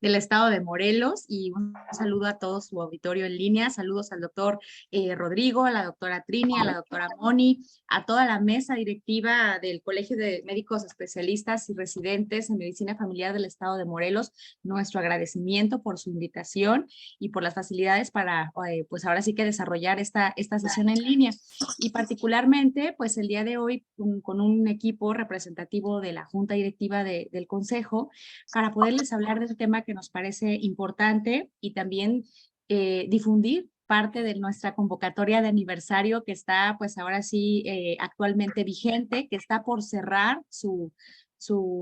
del estado de Morelos y un saludo a todo su auditorio en línea. Saludos al doctor Rodrigo, a la doctora Trini, a la doctora Moni, a toda la mesa directiva del Colegio de Médicos Especialistas y Residentes en Medicina Familiar del estado de Morelos. Nuestro agradecimiento por su invitación y por las facilidades para, pues ahora sí que desarrollar esta sesión en línea. Y particularmente, pues el día de hoy, con un equipo representativo de la Junta Directiva del Consejo, para poderles hablar de un tema que nos parece importante y también difundir parte de nuestra convocatoria de aniversario que está pues ahora sí actualmente vigente, que está por cerrar su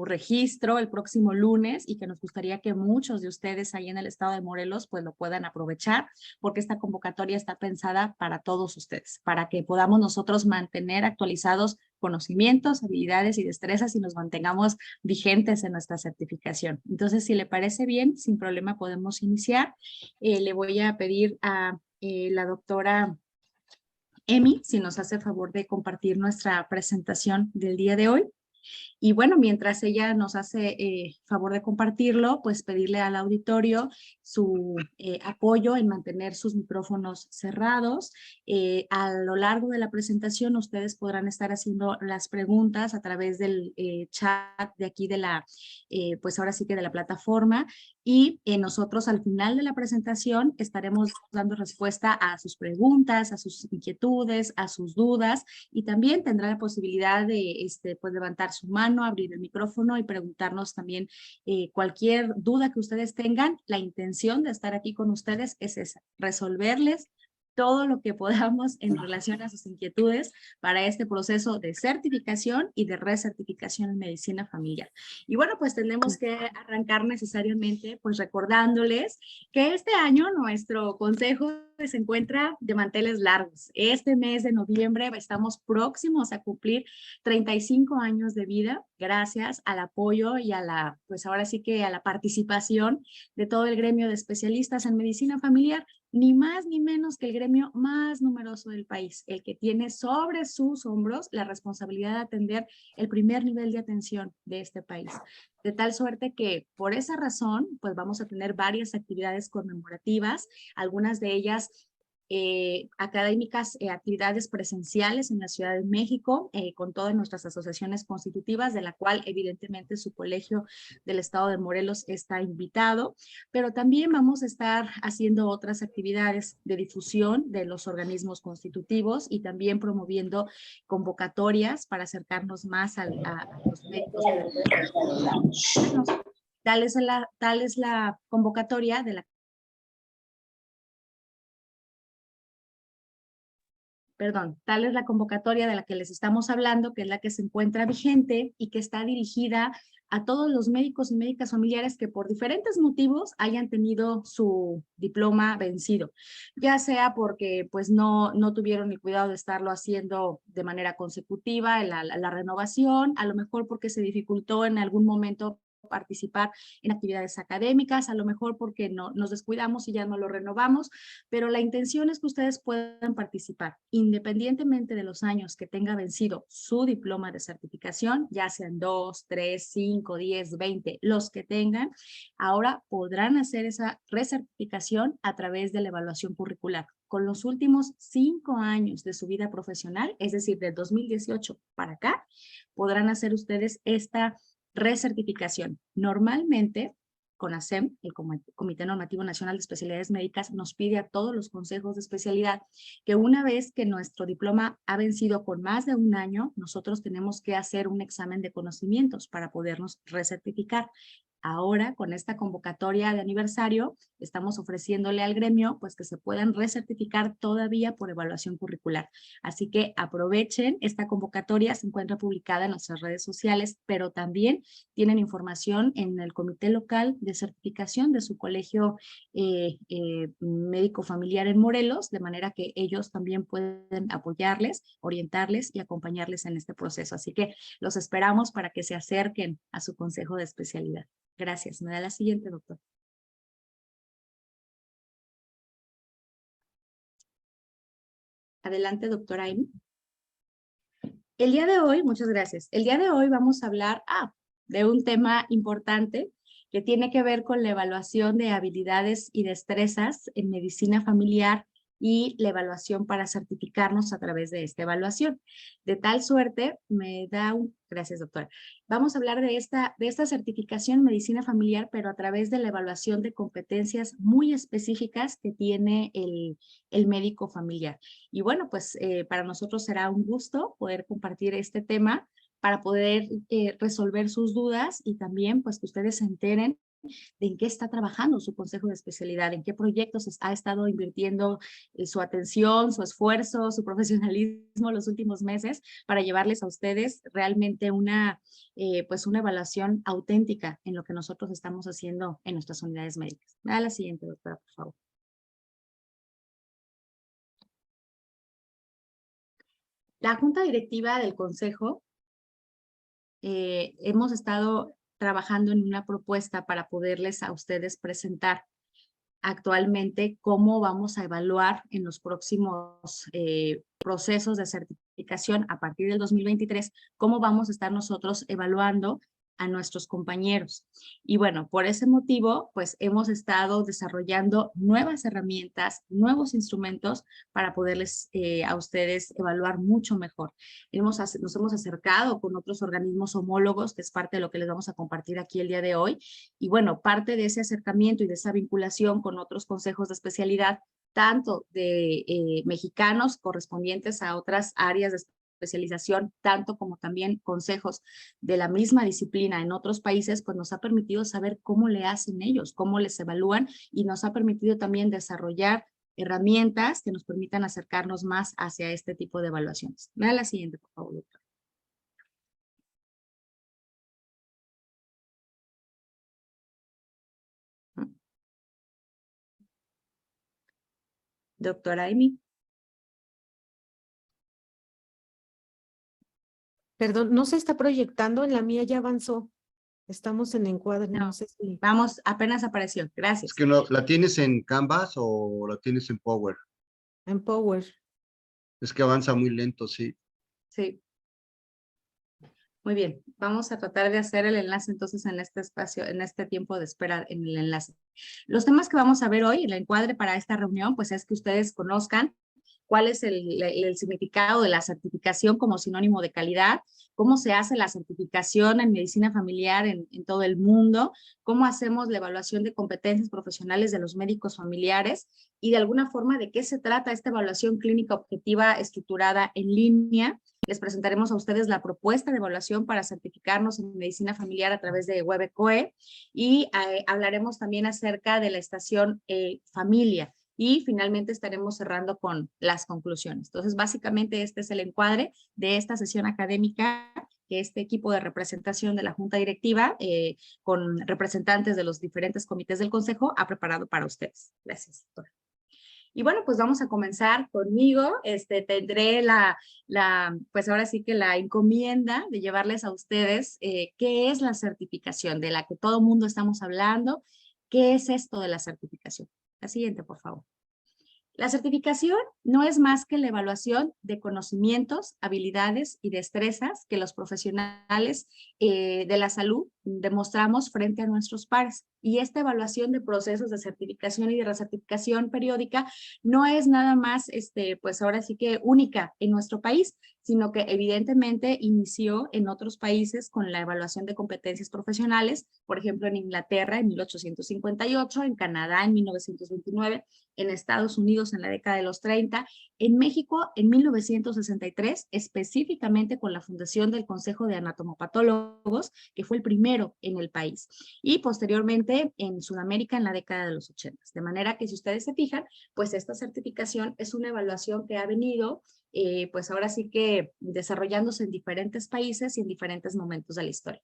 registro el próximo lunes y que nos gustaría que muchos de ustedes ahí en el estado de Morelos pues lo puedan aprovechar porque esta convocatoria está pensada para todos ustedes, para que podamos nosotros mantener actualizados conocimientos, habilidades y destrezas y nos mantengamos vigentes en nuestra certificación. Entonces, si le parece bien, sin problema podemos iniciar. Le voy a pedir a la doctora Emi si nos hace favor de compartir nuestra presentación del día de hoy. Y bueno, mientras ella nos hace favor de compartirlo, pues pedirle al auditorio su apoyo en mantener sus micrófonos cerrados. A lo largo de la presentación, ustedes podrán estar haciendo las preguntas a través del chat de aquí de la, pues ahora sí que de la plataforma. Y nosotros al final de la presentación estaremos dando respuesta a sus preguntas, a sus inquietudes, a sus dudas y también tendrá la posibilidad de pues levantar su mano, abrir el micrófono y preguntarnos también cualquier duda que ustedes tengan. La intención de estar aquí con ustedes es esa, resolverles todo lo que podamos en relación a sus inquietudes para este proceso de certificación y de recertificación en medicina familiar. Y bueno, pues tenemos que arrancar necesariamente pues recordándoles que este año nuestro consejo se encuentra de manteles largos. Este mes de noviembre estamos próximos a cumplir 35 años de vida gracias al apoyo y a la, pues ahora sí que a la participación de todo el gremio de especialistas en medicina familiar, ni más ni menos que el gremio más numeroso del país, el que tiene sobre sus hombros la responsabilidad de atender el primer nivel de atención de este país. De tal suerte que por esa razón, pues vamos a tener varias actividades conmemorativas, algunas de ellas académicas, actividades presenciales en la Ciudad de México, con todas nuestras asociaciones constitutivas, de la cual evidentemente su colegio del estado de Morelos está invitado, pero también vamos a estar haciendo otras actividades de difusión de los organismos constitutivos y también promoviendo convocatorias para acercarnos más a los médicos. Tal es la convocatoria de la tal es la convocatoria de la que les estamos hablando, que es la que se encuentra vigente y que está dirigida a todos los médicos y médicas familiares que por diferentes motivos hayan tenido su diploma vencido, ya sea porque pues no tuvieron el cuidado de estarlo haciendo de manera consecutiva, la renovación, a lo mejor porque se dificultó en algún momento participar en actividades académicas, a lo mejor porque nos descuidamos y ya no lo renovamos, pero la intención es que ustedes puedan participar independientemente de los años que tenga vencido su diploma de certificación, ya sean 2, 3, 5, 10, 20, los que tengan, ahora podrán hacer esa recertificación a través de la evaluación curricular. Con los últimos 5 años de su vida profesional, es decir, del 2018 para acá, podrán hacer ustedes esta recertificación. Normalmente, CONASEM, el Comité Normativo Nacional de Especialidades Médicas, nos pide a todos los consejos de especialidad que una vez que nuestro diploma ha vencido con más de un año, nosotros tenemos que hacer un examen de conocimientos para podernos recertificar. Ahora, con esta convocatoria de aniversario, estamos ofreciéndole al gremio pues que se puedan recertificar todavía por evaluación curricular. Así que aprovechen esta convocatoria, se encuentra publicada en nuestras redes sociales, pero también tienen información en el comité local de certificación de su colegio médico familiar en Morelos, de manera que ellos también pueden apoyarles, orientarles y acompañarles en este proceso. Así que los esperamos para que se acerquen a su consejo de especialidad. Gracias. Me da la siguiente, doctor. Adelante, doctora Amy. El día de hoy, muchas gracias. El día de hoy vamos a hablar de un tema importante que tiene que ver con la evaluación de habilidades y destrezas en medicina familiar y la evaluación para certificarnos a través de esta evaluación. De tal suerte, gracias, doctora. Vamos a hablar de esta certificación en medicina familiar, pero a través de la evaluación de competencias muy específicas que tiene el médico familiar. Y bueno, pues para nosotros será un gusto poder compartir este tema para poder resolver sus dudas y también pues que ustedes se enteren de en qué está trabajando su consejo de especialidad, en qué proyectos ha estado invirtiendo su atención, su esfuerzo, su profesionalismo los últimos meses para llevarles a ustedes realmente pues una evaluación auténtica en lo que nosotros estamos haciendo en nuestras unidades médicas. A la siguiente, doctora, por favor. La junta directiva del consejo hemos estado trabajando en una propuesta para poderles a ustedes presentar actualmente cómo vamos a evaluar en los próximos procesos de certificación a partir del 2023, cómo vamos a estar nosotros evaluando a nuestros compañeros. Y bueno, por ese motivo, pues hemos estado desarrollando nuevas herramientas, nuevos instrumentos para poderles a ustedes evaluar mucho mejor. Nos hemos acercado con otros organismos homólogos, que es parte de lo que les vamos a compartir aquí el día de hoy. Y bueno, parte de ese acercamiento y de esa vinculación con otros consejos de especialidad, tanto de mexicanos correspondientes a otras áreas de especialización, tanto como también consejos de la misma disciplina en otros países, pues nos ha permitido saber cómo le hacen ellos, cómo les evalúan y nos ha permitido también desarrollar herramientas que nos permitan acercarnos más hacia este tipo de evaluaciones. Me da la siguiente, por favor, doctor. Doctora Amy. Perdón, no se está proyectando, en la mía ya avanzó. Estamos en encuadre, no sé si... Vamos, apenas apareció, gracias. Es que no, ¿la tienes en Canvas o la tienes en Power? En Power. Es que avanza muy lento, sí. Sí. Muy bien, vamos a tratar de hacer el enlace entonces en este espacio, en este tiempo de espera en el enlace. Los temas que vamos a ver hoy, el encuadre para esta reunión, pues es que ustedes conozcan cuál es el significado de la certificación como sinónimo de calidad, cómo se hace la certificación en medicina familiar en todo el mundo, cómo hacemos la evaluación de competencias profesionales de los médicos familiares y de alguna forma de qué se trata esta evaluación clínica objetiva estructurada en línea. Les presentaremos a ustedes la propuesta de evaluación para certificarnos en medicina familiar a través de WebECOE y hablaremos también acerca de la estación familia y finalmente estaremos cerrando con las conclusiones. Entonces, básicamente este es el encuadre de esta sesión académica que este equipo de representación de la Junta Directiva con representantes de los diferentes comités del Consejo ha preparado para ustedes. Gracias, doctora. Y bueno, pues vamos a comenzar conmigo. Tendré pues ahora sí que la encomienda de llevarles a ustedes qué es la certificación de la que todo mundo estamos hablando. ¿Qué es esto de la certificación? La siguiente, por favor. La certificación no es más que la evaluación de conocimientos, habilidades y destrezas que los profesionales de la salud demostramos frente a nuestros pares. Y esta evaluación de procesos de certificación y de recertificación periódica no es nada más, pues ahora sí que única en nuestro país, sino que evidentemente inició en otros países con la evaluación de competencias profesionales, por ejemplo en Inglaterra en 1858, en Canadá en 1929, en Estados Unidos en la década de los 30, en México en 1963, específicamente con la fundación del Consejo de Anatomopatólogos, que fue el primero en el país, y posteriormente en Sudamérica en la década de los 80. De manera que si ustedes se fijan, pues esta certificación es una evaluación que ha venido pues ahora sí que desarrollándose en diferentes países y en diferentes momentos de la historia.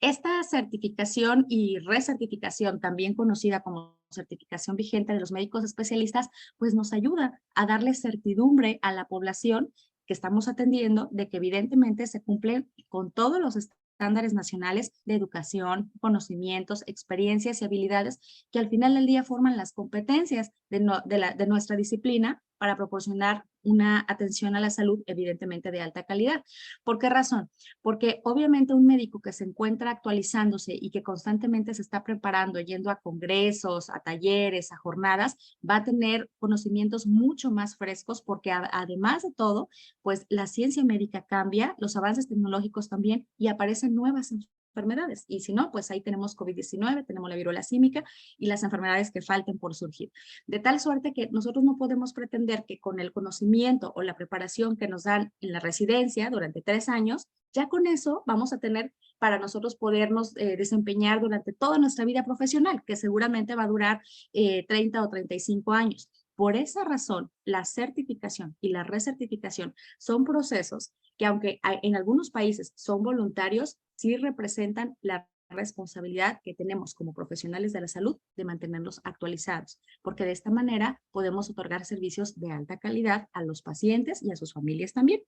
Esta certificación y recertificación, también conocida como certificación vigente de los médicos especialistas, pues nos ayuda a darle certidumbre a la población que estamos atendiendo de que evidentemente se cumplen con todos los estándares nacionales de educación, conocimientos, experiencias y habilidades que al final del día forman las competencias de nuestra disciplina para proporcionar una atención a la salud evidentemente de alta calidad. ¿Por qué razón? Porque obviamente un médico que se encuentra actualizándose y que constantemente se está preparando, yendo a congresos, a talleres, a jornadas, va a tener conocimientos mucho más frescos porque además de todo, pues la ciencia médica cambia, los avances tecnológicos también y aparecen nuevas enfermedades. Y si no, pues ahí tenemos COVID-19, tenemos la viruela símica y las enfermedades que falten por surgir. De tal suerte que nosotros no podemos pretender que con el conocimiento o la preparación que nos dan en la residencia durante 3 años, ya con eso vamos a tener para nosotros podernos desempeñar durante toda nuestra vida profesional, que seguramente va a durar 30 o 35 años. Por esa razón, la certificación y la recertificación son procesos que, aunque en algunos países son voluntarios, sí representan la responsabilidad que tenemos como profesionales de la salud de mantenerlos actualizados, porque de esta manera podemos otorgar servicios de alta calidad a los pacientes y a sus familias también.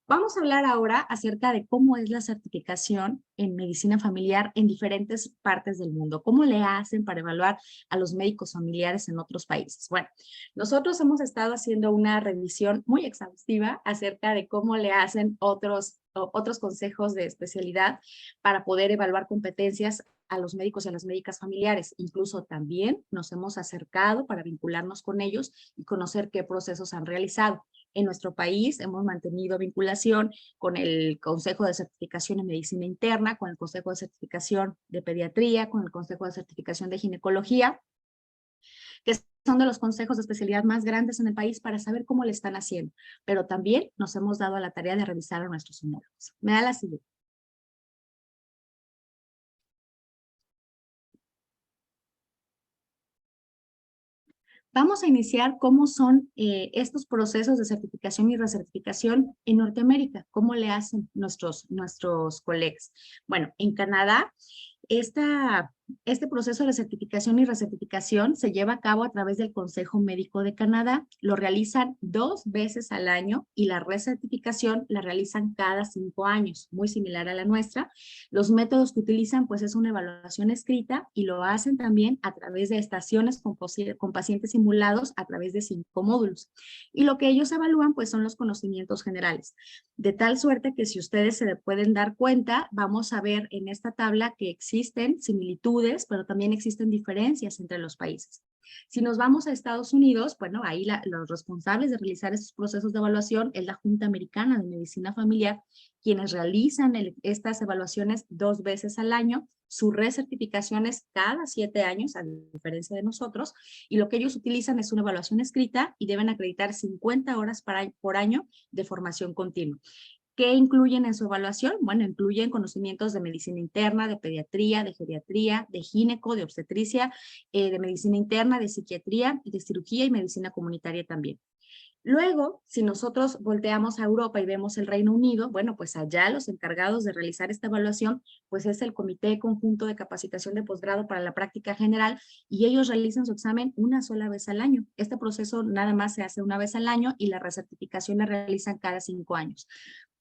Vamos a hablar ahora acerca de cómo es la certificación en medicina familiar en diferentes partes del mundo. ¿Cómo le hacen para evaluar a los médicos familiares en otros países? Bueno, nosotros hemos estado haciendo una revisión muy exhaustiva acerca de cómo le hacen otros consejos de especialidad para poder evaluar competencias a los médicos y a las médicas familiares. Incluso también nos hemos acercado para vincularnos con ellos y conocer qué procesos han realizado. En nuestro país hemos mantenido vinculación con el Consejo de Certificación en Medicina Interna, con el Consejo de Certificación de Pediatría, con el Consejo de Certificación de Ginecología, que son de los consejos de especialidad más grandes en el país para saber cómo le están haciendo. Pero también nos hemos dado a la tarea de revisar a nuestros homólogos. Me da la siguiente. Vamos a iniciar cómo son estos procesos de certificación y recertificación en Norteamérica, cómo le hacen nuestros colegas. Bueno, en Canadá, este proceso de certificación y recertificación se lleva a cabo a través del Consejo Médico de Canadá. Lo realizan 2 veces al año y la recertificación la realizan cada 5 años, muy similar a la nuestra. Los métodos que utilizan pues es una evaluación escrita y lo hacen también a través de estaciones con pacientes simulados a través de 5 módulos. Y lo que ellos evalúan pues son los conocimientos generales. De tal suerte que si ustedes se pueden dar cuenta, vamos a ver en esta tabla que existen similitudes, pero también existen diferencias entre los países. Si nos vamos a Estados Unidos, bueno, ahí los responsables de realizar estos procesos de evaluación es la Junta Americana de Medicina Familiar, quienes realizan estas evaluaciones 2 veces al año, su recertificación es cada 7 años, a diferencia de nosotros, y lo que ellos utilizan es una evaluación escrita y deben acreditar 50 horas por año de formación continua. ¿Qué incluyen en su evaluación? Bueno, incluyen conocimientos de medicina interna, de pediatría, de geriatría, de gineco, de obstetricia, de medicina interna, de psiquiatría, de cirugía y medicina comunitaria también. Luego, si nosotros volteamos a Europa y vemos el Reino Unido, bueno, pues allá los encargados de realizar esta evaluación, pues es el Comité Conjunto de Capacitación de Posgrado para la Práctica General y ellos realizan su examen una sola vez al año. Este proceso nada más se hace una vez al año y la recertificación la realizan cada 5 años.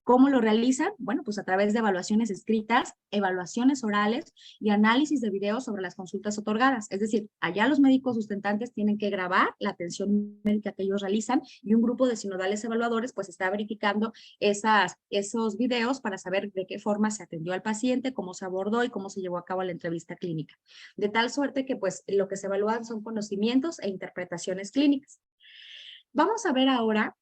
¿Cómo lo realizan? Bueno, pues a través de evaluaciones escritas, evaluaciones orales y análisis de videos sobre las consultas otorgadas. Es decir, allá los médicos sustentantes tienen que grabar la atención médica que ellos realizan y un grupo de sinodales evaluadores pues está verificando esos videos para saber de qué forma se atendió al paciente, cómo se abordó y cómo se llevó a cabo la entrevista clínica. De tal suerte que pues lo que se evalúan son conocimientos e interpretaciones clínicas. Vamos a ver ahora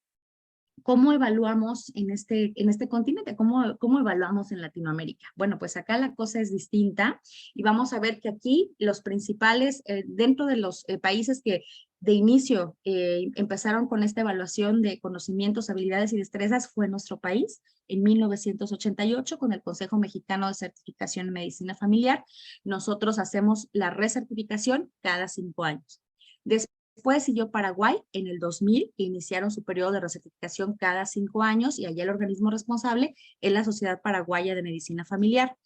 ¿cómo evaluamos en este continente? ¿Cómo evaluamos en Latinoamérica? Bueno, pues acá la cosa es distinta y vamos a ver que aquí los principales, dentro de los países que de inicio empezaron con esta evaluación de conocimientos, habilidades y destrezas fue nuestro país en 1988 con el Consejo Mexicano de Certificación en Medicina Familiar. Nosotros hacemos la recertificación cada 5 años. Después siguió Paraguay en el 2000, que iniciaron su periodo de recertificación cada 5 años y allá el organismo responsable es la Sociedad Paraguaya de Medicina Familiar.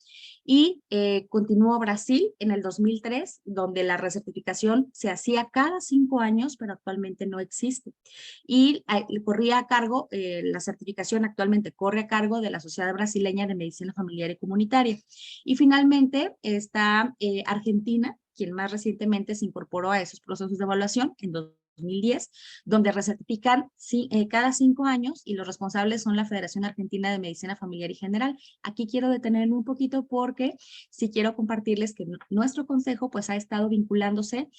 Y continuó Brasil en el 2003, donde la recertificación se hacía cada 5 años, pero actualmente no existe. Y corría a cargo, la certificación actualmente corre a cargo de la Sociedad Brasileña de Medicina Familiar y Comunitaria. Y finalmente está Argentina, quien más recientemente se incorporó a esos procesos de evaluación en 2010, donde recertifican cada 5 años y los responsables son la Federación Argentina de Medicina Familiar y General. Aquí quiero detenerme un poquito porque sí quiero compartirles que nuestro consejo pues ha estado vinculándose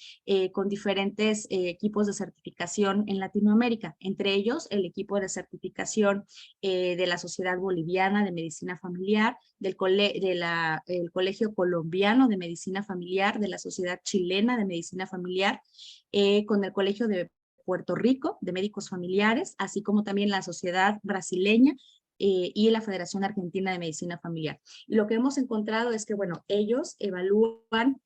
con diferentes equipos de certificación en Latinoamérica, entre ellos el equipo de certificación de la Sociedad Boliviana de Medicina Familiar, el Colegio Colombiano de Medicina Familiar, de la Sociedad Chilena de Medicina Familiar, con el Colegio de Puerto Rico de Médicos Familiares, así como también la Sociedad Brasileña y la Federación Argentina de Medicina Familiar. Y lo que hemos encontrado es que, bueno, ellos evalúan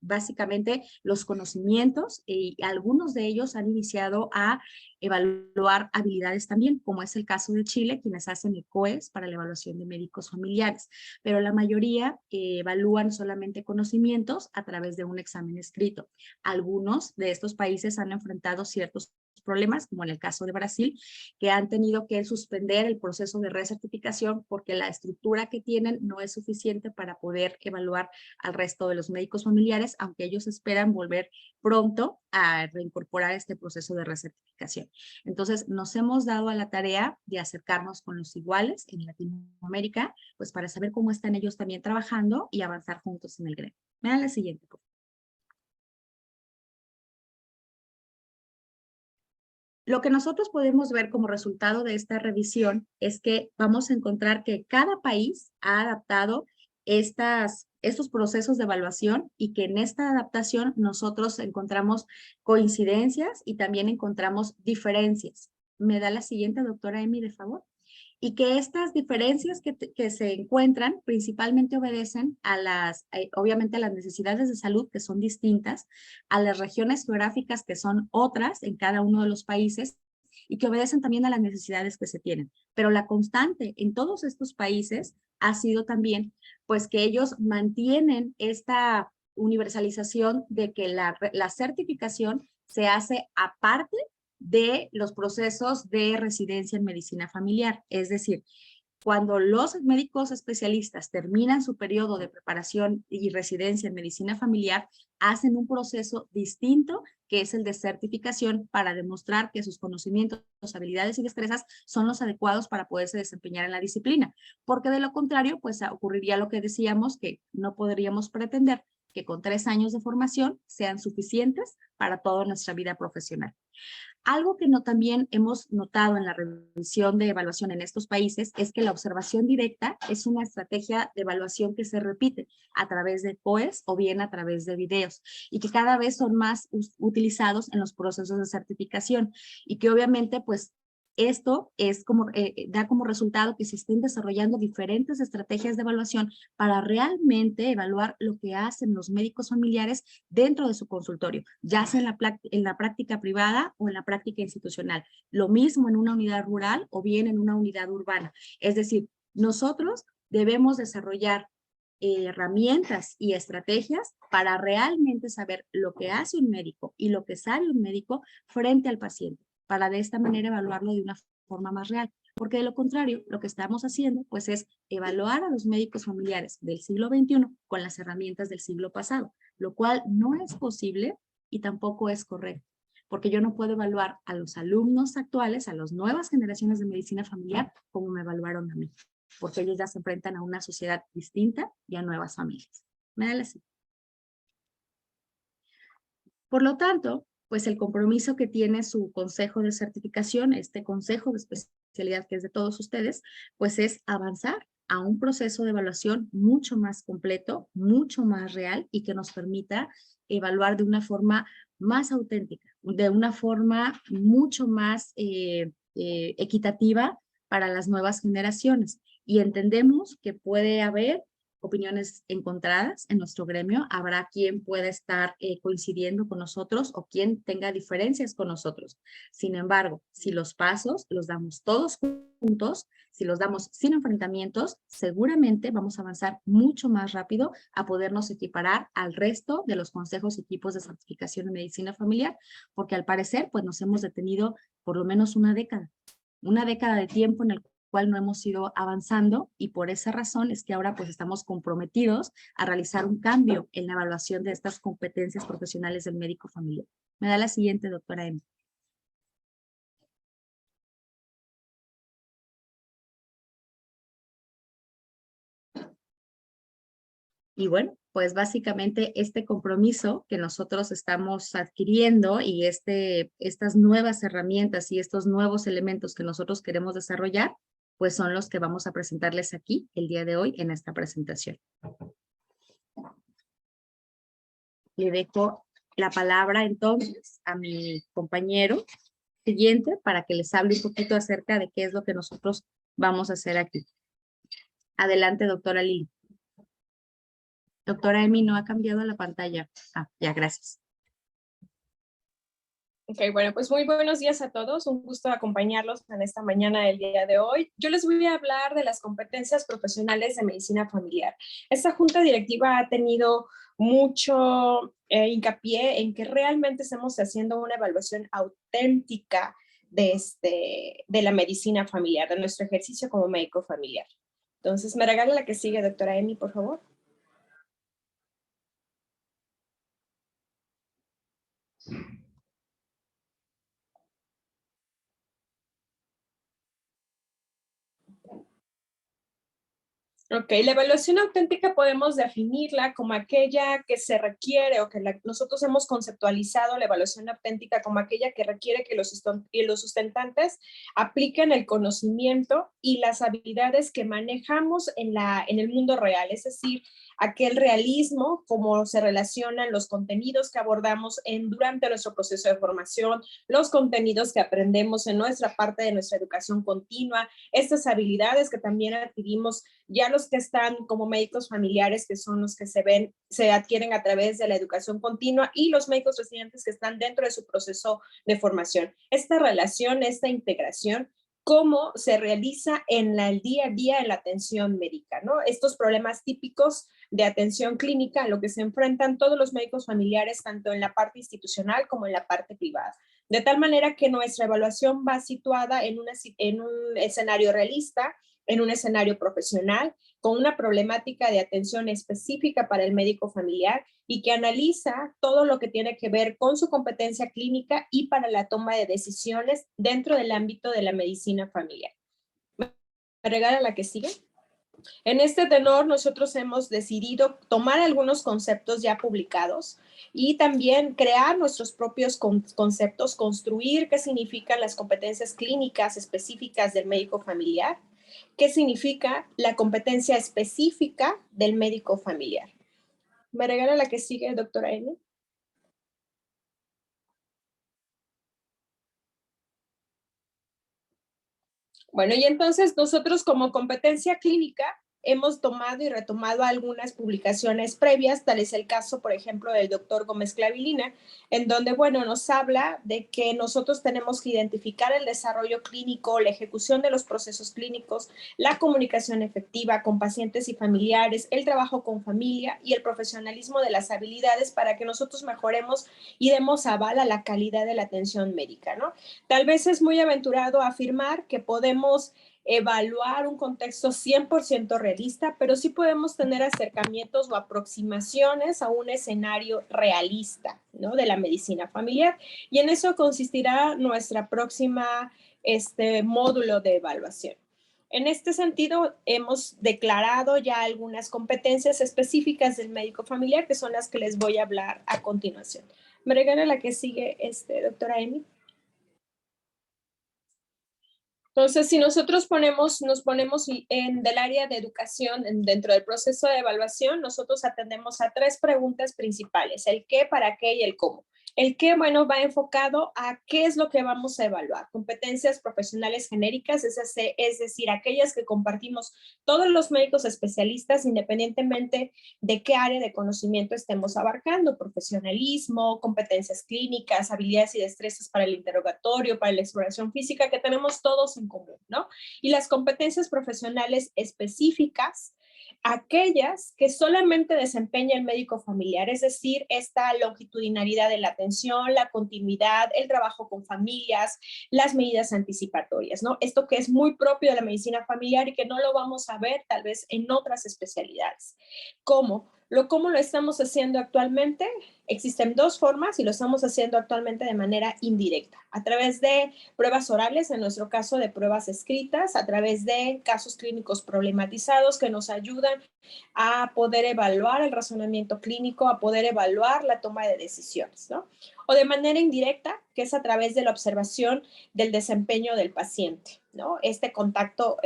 básicamente los conocimientos y algunos de ellos han iniciado a evaluar habilidades también, como es el caso de Chile, quienes hacen el COES para la evaluación de médicos familiares, pero la mayoría evalúan solamente conocimientos a través de un examen escrito. Algunos de estos países han enfrentado ciertos problemas, como en el caso de Brasil, que han tenido que suspender el proceso de recertificación porque la estructura que tienen no es suficiente para poder evaluar al resto de los médicos familiares, aunque ellos esperan volver pronto a reincorporar este proceso de recertificación. Entonces, nos hemos dado a la tarea de acercarnos con los iguales en Latinoamérica, pues para saber cómo están ellos también trabajando y avanzar juntos en el gremio. Vean la siguiente, por favor. Lo que nosotros podemos ver como resultado de esta revisión es que vamos a encontrar que cada país ha adaptado estos procesos de evaluación y que en esta adaptación nosotros encontramos coincidencias y también encontramos diferencias. ¿Me da la siguiente, doctora Emi, de favor? Y que estas diferencias que se encuentran principalmente obedecen a obviamente a las necesidades de salud que son distintas, a las regiones geográficas que son otras en cada uno de los países y que obedecen también a las necesidades que se tienen. Pero la constante en todos estos países ha sido también pues que ellos mantienen esta universalización de que la certificación se hace aparte de los procesos de residencia en medicina familiar. Es decir, cuando los médicos especialistas terminan su periodo de preparación y residencia en medicina familiar, hacen un proceso distinto que es el de certificación para demostrar que sus conocimientos, habilidades y destrezas son los adecuados para poderse desempeñar en la disciplina. Porque de lo contrario, pues ocurriría lo que decíamos, que no podríamos pretender que con 3 años de formación sean suficientes para toda nuestra vida profesional. Algo que también hemos notado en la revisión de evaluación en estos países es que la observación directa es una estrategia de evaluación que se repite a través de COES o bien a través de videos y que cada vez son más utilizados en los procesos de certificación y que obviamente pues esto es da como resultado que se estén desarrollando diferentes estrategias de evaluación para realmente evaluar lo que hacen los médicos familiares dentro de su consultorio, ya sea en la práctica privada o en la práctica institucional. Lo mismo en una unidad rural o bien en una unidad urbana. Es decir, nosotros debemos desarrollar herramientas y estrategias para realmente saber lo que hace un médico y lo que sabe un médico frente al paciente, para de esta manera evaluarlo de una forma más real. Porque de lo contrario, lo que estamos haciendo pues es evaluar a los médicos familiares del siglo XXI con las herramientas del siglo pasado, lo cual no es posible y tampoco es correcto. Porque yo no puedo evaluar a los alumnos actuales, a las nuevas generaciones de medicina familiar, como me evaluaron a mí. Porque ellos ya se enfrentan a una sociedad distinta y a nuevas familias. Me da la siguiente. Por lo tanto, pues el compromiso que tiene su consejo de certificación, este consejo de especialidad que es de todos ustedes, pues es avanzar a un proceso de evaluación mucho más completo, mucho más real y que nos permita evaluar de una forma más auténtica, de una forma mucho más equitativa para las nuevas generaciones. Y entendemos que puede haber opiniones encontradas en nuestro gremio, habrá quien pueda estar coincidiendo con nosotros o quien tenga diferencias con nosotros. Sin embargo, si los pasos los damos todos juntos, si los damos sin enfrentamientos, seguramente vamos a avanzar mucho más rápido a podernos equiparar al resto de los consejos y equipos de certificación en medicina familiar, porque al parecer pues nos hemos detenido por lo menos una década de tiempo en el cual no hemos ido avanzando y por esa razón es que ahora pues estamos comprometidos a realizar un cambio en la evaluación de estas competencias profesionales del médico familiar. Me da la siguiente, doctora Emi. Y bueno, pues básicamente este compromiso que nosotros estamos adquiriendo y estas nuevas herramientas y estos nuevos elementos que nosotros queremos desarrollar, pues son los que vamos a presentarles aquí el día de hoy en esta presentación. Le dejo la palabra entonces a mi compañero siguiente para que les hable un poquito acerca de qué es lo que nosotros vamos a hacer aquí. Adelante, doctora Lili. Doctora Emi, no ha cambiado la pantalla. Ah, ya, gracias. Ok, bueno, pues muy buenos días a todos. Un gusto acompañarlos en esta mañana del día de hoy. Yo les voy a hablar de las competencias profesionales de medicina familiar. Esta junta directiva ha tenido mucho hincapié en que realmente estamos haciendo una evaluación auténtica de la medicina familiar, de nuestro ejercicio como médico familiar. Entonces, me regala la que sigue, doctora Emi, por favor. Ok, la evaluación auténtica podemos definirla como aquella que se requiere o que nosotros hemos conceptualizado la evaluación auténtica como aquella que requiere que los sustentantes apliquen el conocimiento y las habilidades que manejamos en el mundo real, es decir, aquel realismo, cómo se relacionan los contenidos que abordamos durante nuestro proceso de formación, los contenidos que aprendemos en nuestra parte de nuestra educación continua, estas habilidades que también adquirimos ya los que están como médicos familiares, que son los que se adquieren a través de la educación continua, y los médicos residentes que están dentro de su proceso de formación. Esta relación, esta integración, cómo se realiza en el día a día en la atención médica, ¿no? Estos problemas típicos de atención clínica a lo que se enfrentan todos los médicos familiares, tanto en la parte institucional como en la parte privada. De tal manera que nuestra evaluación va situada en un escenario realista, en un escenario profesional, con una problemática de atención específica para el médico familiar y que analiza todo lo que tiene que ver con su competencia clínica y para la toma de decisiones dentro del ámbito de la medicina familiar. ¿Me regala la que sigue? En este tenor, nosotros hemos decidido tomar algunos conceptos ya publicados y también crear nuestros propios conceptos, construir qué significan las competencias clínicas específicas del médico familiar, qué significa la competencia específica del médico familiar. ¿Me regala la que sigue, doctora Emi? Bueno, y entonces nosotros como competencia clínica hemos tomado y retomado algunas publicaciones previas, tal es el caso, por ejemplo, del doctor Gómez Clavilina, en donde, bueno, nos habla de que nosotros tenemos que identificar el desarrollo clínico, la ejecución de los procesos clínicos, la comunicación efectiva con pacientes y familiares, el trabajo con familia y el profesionalismo de las habilidades para que nosotros mejoremos y demos aval a la calidad de la atención médica, ¿no? Tal vez es muy aventurado afirmar que podemos evaluar un contexto 100% realista, pero sí podemos tener acercamientos o aproximaciones a un escenario realista, ¿no? De la medicina familiar. Y en eso consistirá nuestra próxima módulo de evaluación. En este sentido, hemos declarado ya algunas competencias específicas del médico familiar, que son las que les voy a hablar a continuación. ¿Me regala la que sigue, doctora Emi? Entonces, si nosotros nos ponemos del área de educación dentro del proceso de evaluación, nosotros atendemos a 3 preguntas principales: el qué, para qué y el cómo. El qué, bueno, va enfocado a qué es lo que vamos a evaluar. Competencias profesionales genéricas, es decir, aquellas que compartimos todos los médicos especialistas, independientemente de qué área de conocimiento estemos abarcando: profesionalismo, competencias clínicas, habilidades y destrezas para el interrogatorio, para la exploración física, que tenemos todos en común, ¿no? Y las competencias profesionales específicas aquellas que solamente desempeña el médico familiar, es decir, esta longitudinalidad de la atención, la continuidad, el trabajo con familias, las medidas anticipatorias, ¿no? Esto que es muy propio de la medicina familiar y que no lo vamos a ver tal vez en otras especialidades. ¿Cómo lo estamos haciendo actualmente? Existen dos formas y lo estamos haciendo actualmente de manera indirecta, a través de pruebas orales, en nuestro caso de pruebas escritas, a través de casos clínicos problematizados que nos ayudan a poder evaluar el razonamiento clínico, a poder evaluar la toma de decisiones, ¿no? O de manera indirecta, que es a través de la observación del desempeño del paciente, ¿no? Este contacto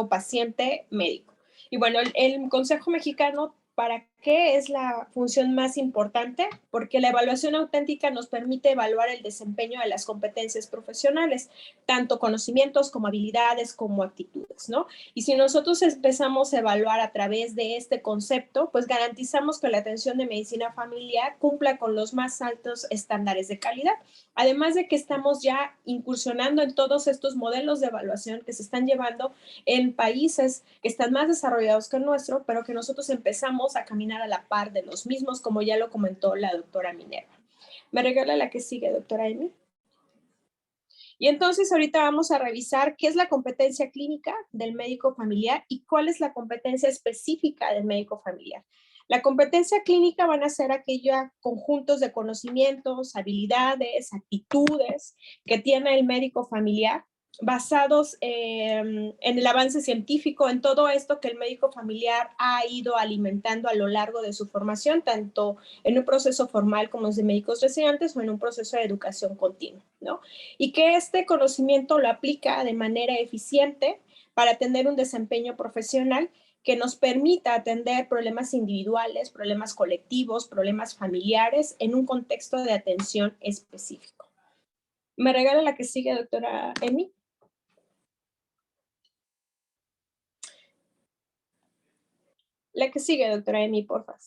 paciente-médico. Y bueno, el Consejo Mexicano, ¿para qué es la función más importante? Porque la evaluación auténtica nos permite evaluar el desempeño de las competencias profesionales, tanto conocimientos como habilidades como actitudes, ¿no? Y si nosotros empezamos a evaluar a través de este concepto, pues garantizamos que la atención de medicina familiar cumpla con los más altos estándares de calidad. Además de que estamos ya incursionando en todos estos modelos de evaluación que se están llevando en países que están más desarrollados que el nuestro, pero que nosotros empezamos a caminar a la par de los mismos, como ya lo comentó la doctora Minerva. ¿Me regala la que sigue, doctora Amy? Y entonces ahorita vamos a revisar qué es la competencia clínica del médico familiar y cuál es la competencia específica del médico familiar. La competencia clínica van a ser aquellos conjuntos de conocimientos, habilidades, actitudes que tiene el médico familiar basados en el avance científico, en todo esto que el médico familiar ha ido alimentando a lo largo de su formación, tanto en un proceso formal como es de médicos residentes o en un proceso de educación continua, ¿no? Y que este conocimiento lo aplica de manera eficiente para tener un desempeño profesional que nos permita atender problemas individuales, problemas colectivos, problemas familiares en un contexto de atención específico. ¿Me regala la que sigue, doctora Emi? La que sigue, doctora Emi, por favor.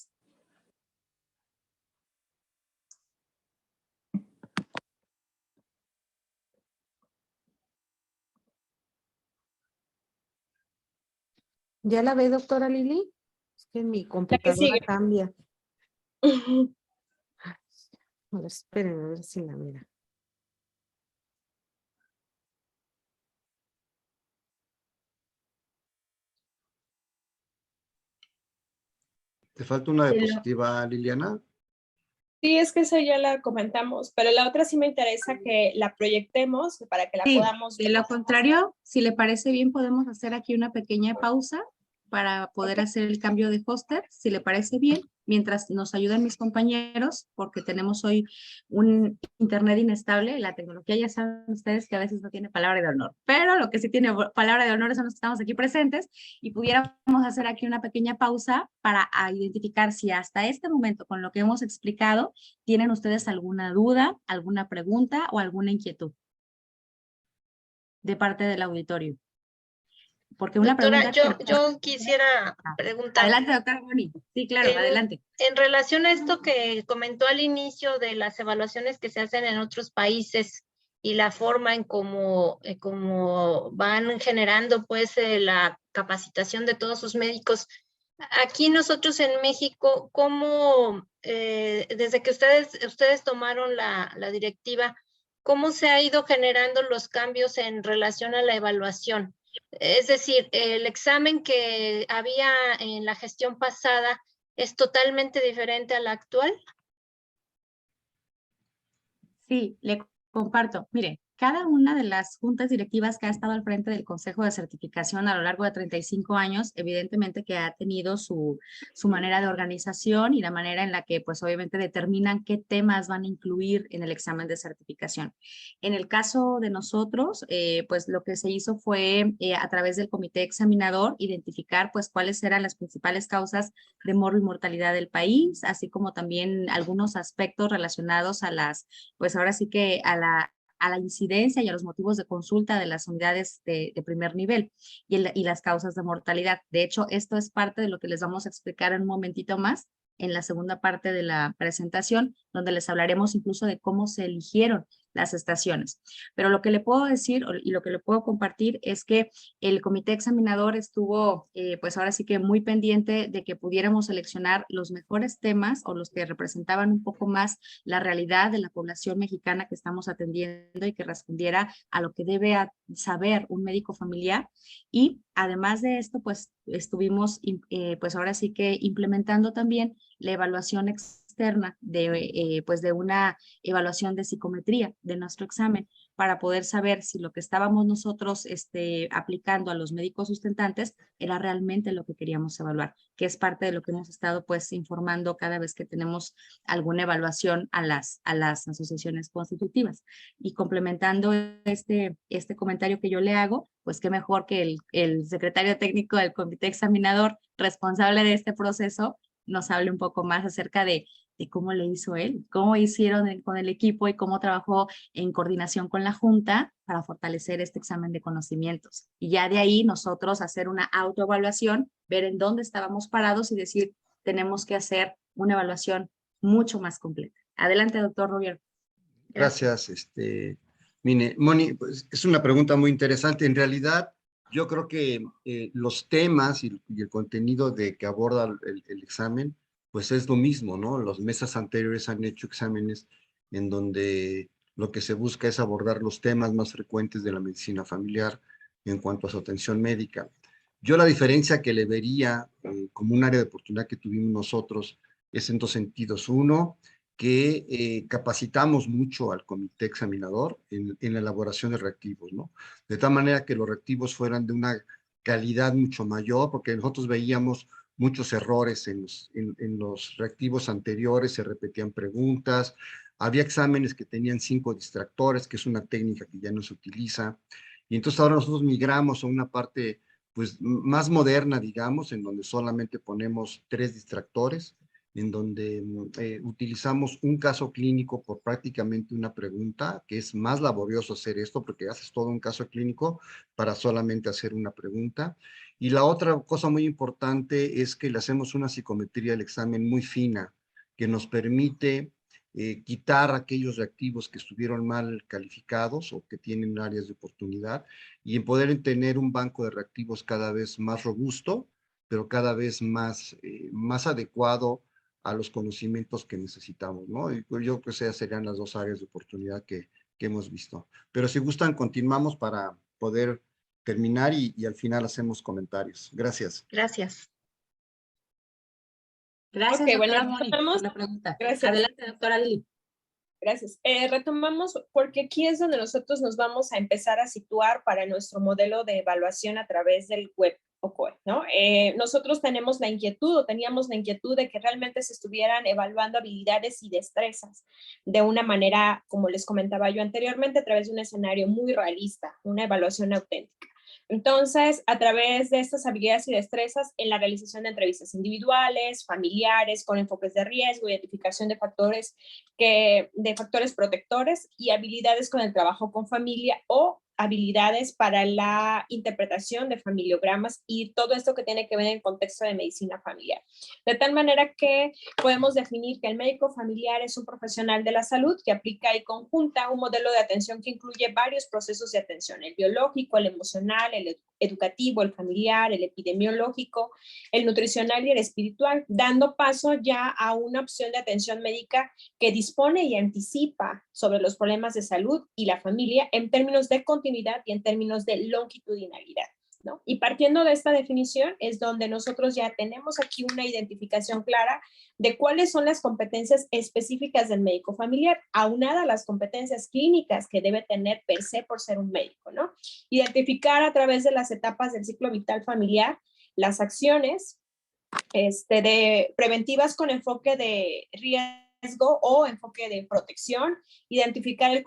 ¿Ya la ve, doctora Lili? Es que mi La que computadora sigue. cambia. A ver, espérenme, a ver si la mira. ¿Te falta una De lo, diapositiva, Liliana? Sí, es que esa ya la comentamos, pero la otra sí me interesa que la proyectemos para que la sí, podamos de ver. lo contrario, si le parece bien, podemos hacer aquí una pequeña pausa para poder Ok. hacer el cambio de póster, si le parece bien, mientras nos ayudan mis compañeros, porque tenemos hoy un internet inestable. La tecnología, ya saben ustedes que a veces no tiene palabra de honor, pero lo que sí tiene palabra de honor son los que estamos aquí presentes, y pudiéramos hacer aquí una pequeña pausa para identificar si hasta este momento, con lo que hemos explicado, tienen ustedes alguna duda, alguna pregunta o alguna inquietud de parte del auditorio. Porque una Doctora, pregunta que... yo quisiera preguntar, Adelante, doctora Moni. Sí, claro, adelante. en relación a esto que comentó al inicio de las evaluaciones que se hacen en otros países y la forma en cómo van generando pues la capacitación de todos sus médicos. Aquí nosotros en México, ¿cómo, desde que ustedes tomaron la directiva, cómo se ha ido generando los cambios en relación a la evaluación? Es decir, el examen que había en la gestión pasada es totalmente diferente al actual. Sí, le comparto. Mire, cada una de las juntas directivas que ha estado al frente del Consejo de Certificación a lo largo de 35 años, evidentemente que ha tenido su manera de organización y la manera en la que, pues obviamente, determinan qué temas van a incluir en el examen de certificación. En el caso de nosotros, pues lo que se hizo fue, a través del comité examinador, identificar, pues, cuáles eran las principales causas de mortalidad del país, así como también algunos aspectos relacionados a las, pues ahora sí que a la incidencia y a los motivos de consulta de las unidades de primer nivel y las causas de mortalidad. De hecho, esto es parte de lo que les vamos a explicar en un momentito más en la segunda parte de la presentación, donde les hablaremos incluso de cómo se eligieron las estaciones. Pero lo que le puedo decir y lo que le puedo compartir es que el comité examinador estuvo, pues ahora sí que muy pendiente de que pudiéramos seleccionar los mejores temas o los que representaban un poco más la realidad de la población mexicana que estamos atendiendo y que respondiera a lo que debe saber un médico familiar. Y además de esto, pues estuvimos, pues ahora sí que implementando también la evaluación externa pues de una evaluación de psicometría de nuestro examen para poder saber si lo que estábamos nosotros aplicando a los médicos sustentantes era realmente lo que queríamos evaluar, que es parte de lo que hemos estado pues informando cada vez que tenemos alguna evaluación a las asociaciones constitutivas. Y complementando este comentario que yo le hago, pues qué mejor que el secretario técnico del comité examinador responsable de este proceso nos hable un poco más acerca de cómo le hizo él, cómo hicieron con el equipo y cómo trabajó en coordinación con la Junta para fortalecer este examen de conocimientos. Y ya de ahí nosotros hacer una autoevaluación, ver en dónde estábamos parados y decir, tenemos que hacer una evaluación mucho más completa. Adelante, doctor Roviero. Gracias, Moni, pues, es una pregunta muy interesante. En realidad, yo creo que los temas y el contenido que aborda el examen, pues es lo mismo, ¿no? Los meses anteriores han hecho exámenes en donde lo que se busca es abordar los temas más frecuentes de la medicina familiar en cuanto a su atención médica. Yo la diferencia que le vería como un área de oportunidad que tuvimos nosotros es en dos sentidos. Uno, que capacitamos mucho al comité examinador en la elaboración de reactivos, ¿no? De tal manera que los reactivos fueran de una calidad mucho mayor, porque nosotros veíamos muchos errores en los reactivos anteriores, se repetían preguntas, había exámenes que tenían 5 distractores, que es una técnica que ya no se utiliza, y entonces ahora nosotros migramos a una parte pues más moderna, digamos, en donde solamente ponemos 3 distractores, en donde utilizamos un caso clínico por prácticamente una pregunta, que es más laborioso hacer esto porque haces todo un caso clínico para solamente hacer una pregunta. Y la otra cosa muy importante es que le hacemos una psicometría del examen muy fina, que nos permite quitar aquellos reactivos que estuvieron mal calificados o que tienen áreas de oportunidad y en poder tener un banco de reactivos cada vez más robusto, pero cada vez más adecuado a los conocimientos que necesitamos, ¿no? Y yo creo que esas serían las dos áreas de oportunidad que hemos visto. Pero si gustan, continuamos para poder terminar y al final hacemos comentarios. Gracias. Gracias. Gracias, Ok, doctora bueno, Moni, por la pregunta. Gracias. Adelante, doctora Lili. Gracias. Retomamos porque aquí es donde nosotros nos vamos a empezar a situar para nuestro modelo de evaluación a través del web OCOE, ¿no? Nosotros teníamos la inquietud de que realmente se estuvieran evaluando habilidades y destrezas de una manera, como les comentaba yo anteriormente, a través de un escenario muy realista, una evaluación auténtica. Entonces, a través de estas habilidades y destrezas en la realización de entrevistas individuales, familiares, con enfoques de riesgo, identificación de factores protectores y habilidades con el trabajo con familia o habilidades para la interpretación de familiogramas y todo esto que tiene que ver en el contexto de medicina familiar. De tal manera que podemos definir que el médico familiar es un profesional de la salud que aplica y conjunta un modelo de atención que incluye varios procesos de atención, el biológico, el emocional, el educativo, el familiar, el epidemiológico, el nutricional y el espiritual, dando paso ya a una opción de atención médica que dispone y anticipa sobre los problemas de salud y la familia en términos de continuidad y en términos de longitudinalidad, ¿no? Y partiendo de esta definición es donde nosotros ya tenemos aquí una identificación clara de cuáles son las competencias específicas del médico familiar, aunada a las competencias clínicas que debe tener per se por ser un médico, ¿no? Identificar a través de las etapas del ciclo vital familiar las acciones preventivas con enfoque de riesgo o enfoque de protección, identificar en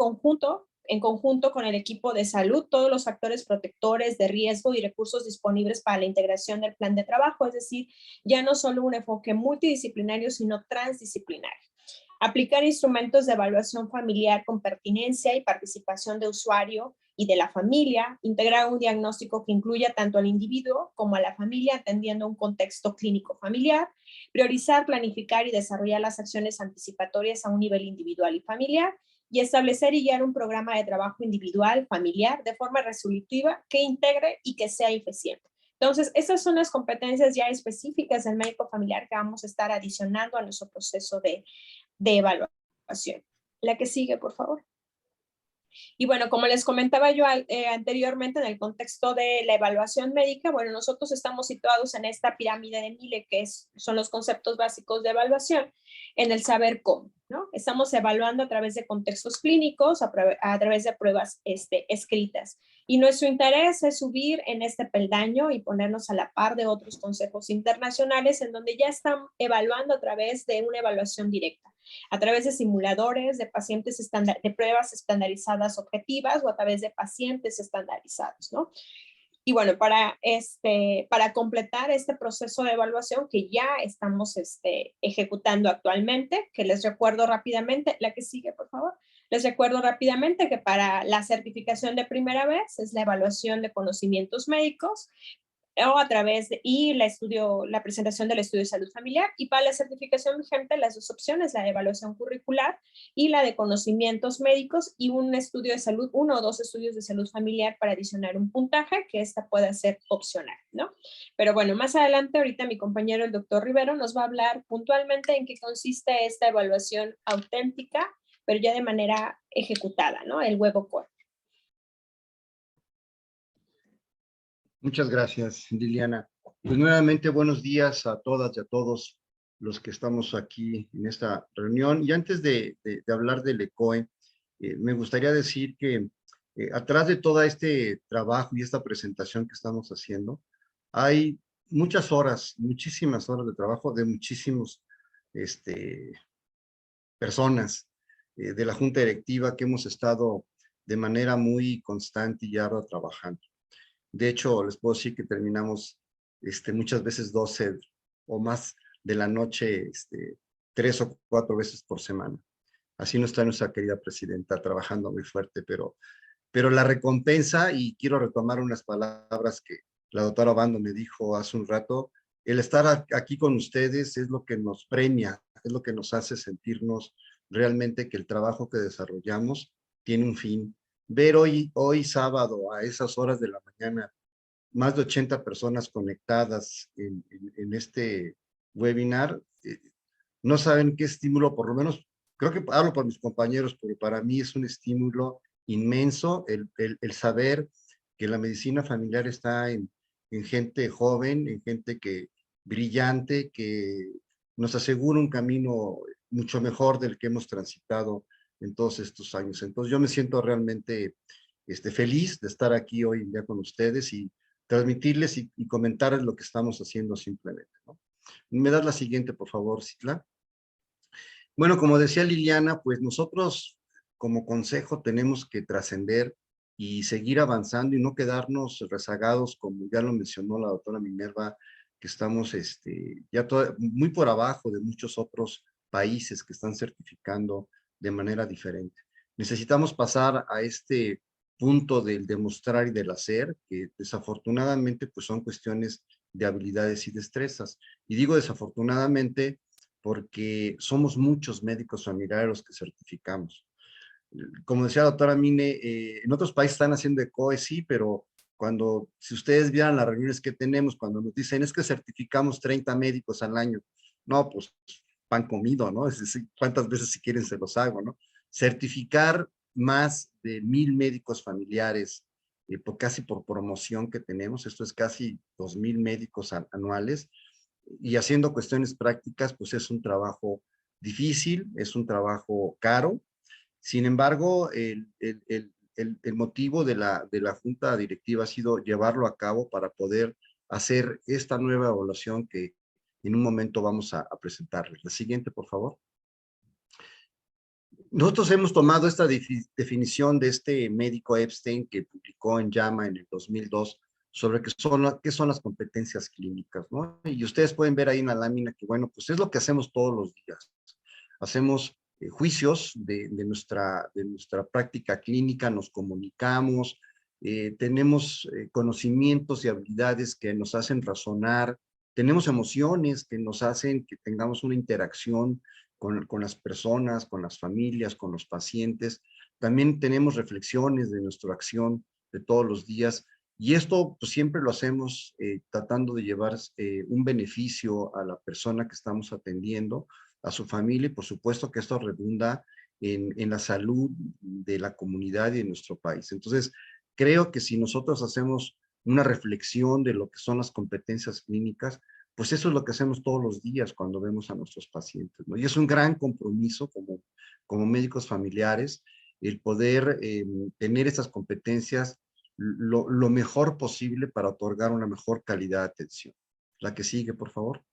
conjunto con el equipo de salud, todos los factores protectores de riesgo y recursos disponibles para la integración del plan de trabajo, es decir, ya no solo un enfoque multidisciplinario, sino transdisciplinario. Aplicar instrumentos de evaluación familiar con pertinencia y participación de usuario y de la familia, integrar un diagnóstico que incluya tanto al individuo como a la familia, atendiendo un contexto clínico familiar, priorizar, planificar y desarrollar las acciones anticipatorias a un nivel individual y familiar, y establecer y guiar un programa de trabajo individual, familiar, de forma resolutiva, que integre y que sea eficiente. Entonces, esas son las competencias ya específicas del médico familiar que vamos a estar adicionando a nuestro proceso de evaluación. La que sigue, por favor. Y bueno, como les comentaba yo anteriormente en el contexto de la evaluación médica, bueno, nosotros estamos situados en esta pirámide de Mille, que son los conceptos básicos de evaluación, en el saber cómo, ¿no? Estamos evaluando a través de contextos clínicos, a través de pruebas escritas. Y nuestro interés es subir en este peldaño y ponernos a la par de otros consejos internacionales en donde ya están evaluando a través de una evaluación directa, a través de simuladores, de pacientes de pruebas estandarizadas objetivas o a través de pacientes estandarizados, ¿no? Y bueno, para completar este proceso de evaluación que ya estamos ejecutando actualmente, que les recuerdo rápidamente, la que sigue, por favor. Les recuerdo rápidamente que para la certificación de primera vez es la evaluación de conocimientos médicos, o a través de, la presentación del estudio de salud familiar, y para la certificación vigente las dos opciones, la de evaluación curricular y la de conocimientos médicos, y un estudio de salud, 1 o 2 estudios de salud familiar para adicionar un puntaje, que esta pueda ser opcional, ¿no? Pero bueno, más adelante, ahorita mi compañero el doctor Rivero nos va a hablar puntualmente en qué consiste esta evaluación auténtica, pero ya de manera ejecutada, ¿no? El huevo core. Muchas gracias, Liliana. Pues nuevamente buenos días a todas y a todos los que estamos aquí en esta reunión. Y antes de hablar del ECOE, me gustaría decir que atrás de todo este trabajo y esta presentación que estamos haciendo, hay muchas horas, muchísimas horas de trabajo de muchísimos personas de la Junta Directiva que hemos estado de manera muy constante y ardua trabajando. De hecho, les puedo decir que terminamos muchas veces 12 o más de la noche, 3 o 4 veces por semana. Así no está nuestra querida presidenta trabajando muy fuerte, pero la recompensa, y quiero retomar unas palabras que la doctora Obando me dijo hace un rato, el estar aquí con ustedes es lo que nos premia, es lo que nos hace sentirnos realmente que el trabajo que desarrollamos tiene un fin. Ver hoy sábado a esas horas de la mañana, más de 80 personas conectadas en este webinar, no saben qué estímulo, por lo menos, creo que hablo por mis compañeros, pero para mí es un estímulo inmenso el saber que la medicina familiar está en gente joven, en gente brillante, que nos asegura un camino mucho mejor del que hemos transitado en todos estos años. Entonces yo me siento realmente feliz de estar aquí hoy en día con ustedes y transmitirles y comentarles lo que estamos haciendo simplemente, ¿no? ¿Me das la siguiente, por favor, Citla? Bueno, como decía Liliana, pues nosotros como consejo tenemos que trascender y seguir avanzando y no quedarnos rezagados, como ya lo mencionó la doctora Minerva, que estamos ya muy por abajo de muchos otros países que están certificando de manera diferente. Necesitamos pasar a este punto del demostrar y del hacer, que desafortunadamente pues son cuestiones de habilidades y destrezas. Y digo desafortunadamente porque somos muchos médicos familiares los que certificamos. Como decía la doctora Mine, en otros países están haciendo ECOE, sí, pero si ustedes vieran las reuniones que tenemos, cuando nos dicen es que certificamos 30 médicos al año, no, pues pan comido, ¿no? Es decir, cuántas veces si quieren se los hago, ¿no? Certificar más de 1000 médicos familiares, casi por promoción que tenemos, esto es casi 2000 médicos anuales, y haciendo cuestiones prácticas, pues es un trabajo difícil, es un trabajo caro. Sin embargo, el motivo de la Junta Directiva ha sido llevarlo a cabo para poder hacer esta nueva evaluación que en un momento vamos a presentarles. La siguiente, por favor. Nosotros hemos tomado esta definición de este médico Epstein que publicó en JAMA en el 2002 sobre qué son las competencias clínicas, ¿no? Y ustedes pueden ver ahí en la lámina que, bueno, pues es lo que hacemos todos los días. Hacemos juicios de nuestra práctica clínica, nos comunicamos, tenemos conocimientos y habilidades que nos hacen razonar, tenemos emociones que nos hacen que tengamos una interacción con las personas, con las familias, con los pacientes. También tenemos reflexiones de nuestra acción de todos los días. Y esto pues, siempre lo hacemos tratando de llevar un beneficio a la persona que estamos atendiendo, a su familia, y por supuesto que esto redunda en la salud de la comunidad y de nuestro país. Entonces, creo que si nosotros hacemos una reflexión de lo que son las competencias clínicas, pues eso es lo que hacemos todos los días cuando vemos a nuestros pacientes, ¿no? Y es un gran compromiso como médicos familiares el poder tener esas competencias lo mejor posible para otorgar una mejor calidad de atención. La que sigue, por favor.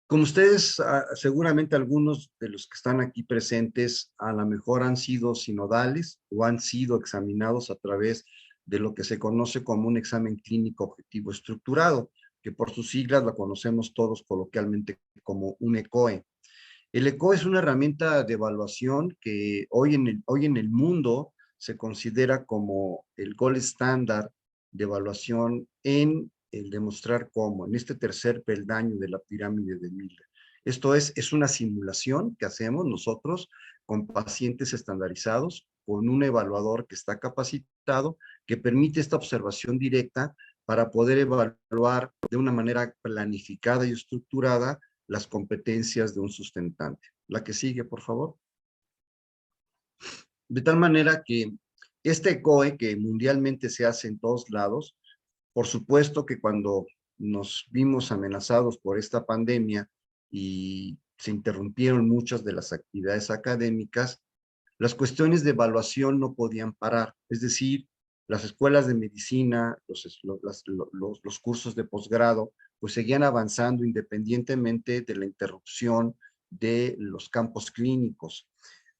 Como ustedes, seguramente algunos de los que están aquí presentes a lo mejor han sido sinodales o han sido examinados a través de lo que se conoce como un examen clínico objetivo estructurado, que por sus siglas lo conocemos todos coloquialmente como un ECOE. El ECOE es una herramienta de evaluación que hoy en el mundo se considera como el gold estándar de evaluación en el demostrar cómo, en este tercer peldaño de la pirámide de Miller. Esto es una simulación que hacemos nosotros con pacientes estandarizados, con un evaluador que está capacitado, que permite esta observación directa para poder evaluar de una manera planificada y estructurada las competencias de un sustentante. La que sigue, por favor. De tal manera que este ECOE, que mundialmente se hace en todos lados, por supuesto que cuando nos vimos amenazados por esta pandemia y se interrumpieron muchas de las actividades académicas, las cuestiones de evaluación no podían parar. Es decir, las escuelas de medicina, los cursos de posgrado, pues seguían avanzando independientemente de la interrupción de los campos clínicos.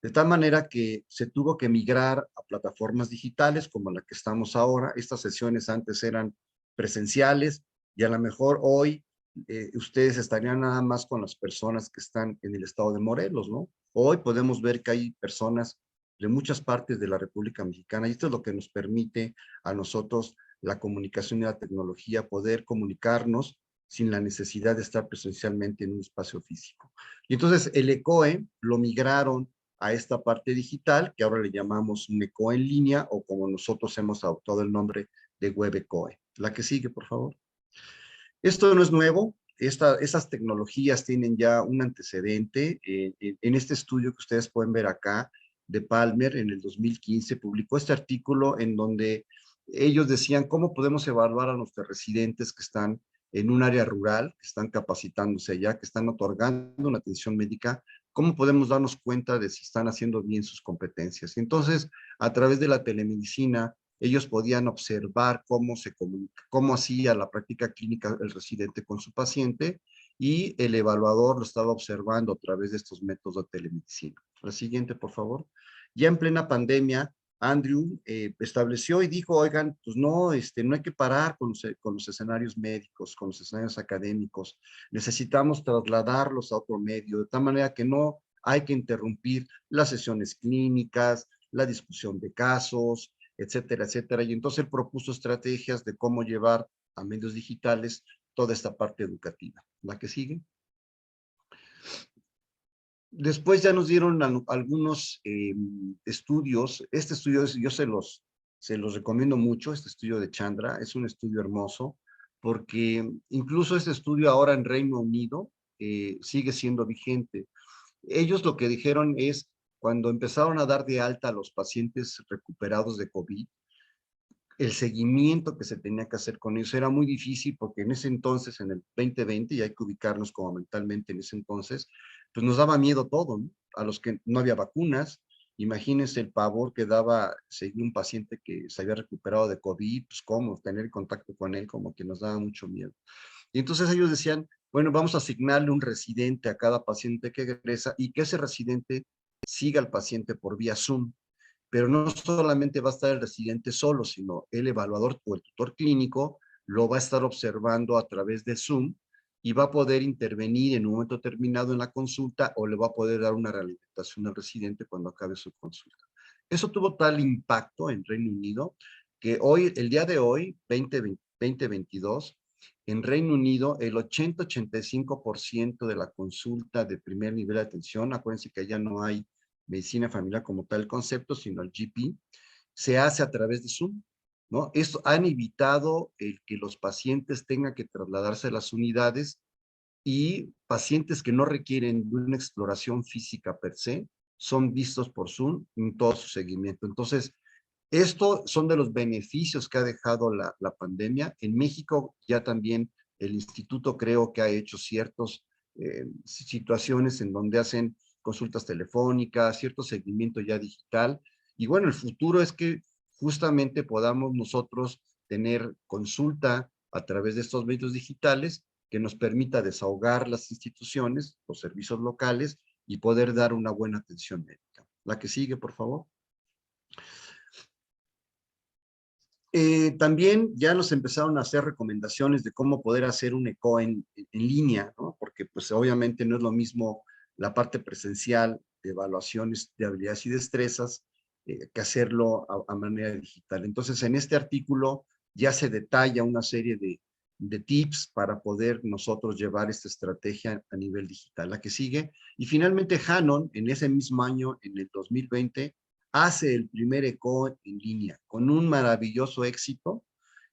De tal manera que se tuvo que migrar a plataformas digitales como la que estamos ahora. Estas sesiones antes eran presenciales y a lo mejor hoy ustedes estarían nada más con las personas que están en el estado de Morelos, ¿no? Hoy podemos ver que hay personas de muchas partes de la República Mexicana y esto es lo que nos permite a nosotros la comunicación y la tecnología poder comunicarnos sin la necesidad de estar presencialmente en un espacio físico. Y entonces el ECOE lo migraron a esta parte digital, que ahora le llamamos un ECOE en línea, o como nosotros hemos adoptado el nombre de Web ECOE. La que sigue, por favor. Esto no es nuevo, esas tecnologías tienen ya un antecedente. En este estudio que ustedes pueden ver acá, de Palmer, en el 2015, publicó este artículo en donde ellos decían cómo podemos evaluar a nuestros residentes que están en un área rural, que están capacitándose allá, que están otorgando una atención médica, cómo podemos darnos cuenta de si están haciendo bien sus competencias. Entonces, a través de la telemedicina, ellos podían observar cómo se comunica, cómo hacía la práctica clínica el residente con su paciente y el evaluador lo estaba observando a través de estos métodos de telemedicina. La siguiente, por favor. Ya en plena pandemia, Andrew estableció y dijo, oigan, pues no, no hay que parar con los escenarios médicos, con los escenarios académicos. Necesitamos trasladarlos a otro medio, de tal manera que no hay que interrumpir las sesiones clínicas, la discusión de casos, etcétera, etcétera. Y entonces él propuso estrategias de cómo llevar a medios digitales toda esta parte educativa. La que sigue. Después ya nos dieron algunos estudios. Este estudio yo se los recomiendo mucho, este estudio de Chandra. Es un estudio hermoso porque incluso este estudio ahora en Reino Unido sigue siendo vigente. Ellos lo que dijeron es, cuando empezaron a dar de alta a los pacientes recuperados de COVID, el seguimiento que se tenía que hacer con ellos era muy difícil porque en ese entonces, en el 2020, y hay que ubicarnos como mentalmente en ese entonces, pues nos daba miedo todo, ¿no? A los que no había vacunas, imagínense el pavor que daba seguir un paciente que se había recuperado de COVID, pues cómo tener contacto con él, como que nos daba mucho miedo. Y entonces ellos decían, bueno, vamos a asignarle un residente a cada paciente que egresa y que ese residente siga al paciente por vía Zoom. Pero no solamente va a estar el residente solo, sino el evaluador o el tutor clínico lo va a estar observando a través de Zoom y va a poder intervenir en un momento determinado en la consulta o le va a poder dar una realimentación al residente cuando acabe su consulta. Eso tuvo tal impacto en Reino Unido que hoy, el día de hoy, 2022, En Reino Unido, el 80-85% de la consulta de primer nivel de atención, acuérdense que allá no hay medicina familiar como tal concepto, sino el GP, se hace a través de Zoom, ¿no? Esto han evitado el que los pacientes tengan que trasladarse a las unidades, y pacientes que no requieren de una exploración física per se son vistos por Zoom en todo su seguimiento. Entonces, estos son de los beneficios que ha dejado la pandemia. En México ya también el instituto creo que ha hecho ciertas situaciones en donde hacen consultas telefónicas, cierto seguimiento ya digital. Y bueno, el futuro es que justamente podamos nosotros tener consulta a través de estos medios digitales que nos permita desahogar las instituciones, los servicios locales y poder dar una buena atención médica. La que sigue, por favor. También ya nos empezaron a hacer recomendaciones de cómo poder hacer un eco en línea, ¿no? Porque pues obviamente no es lo mismo la parte presencial de evaluaciones de habilidades y destrezas que hacerlo a manera digital. Entonces, en este artículo ya se detalla una serie de tips para poder nosotros llevar esta estrategia a nivel digital. La que sigue. Y finalmente Hanon, en ese mismo año, en el 2020, hace el primer ECO en línea, con un maravilloso éxito,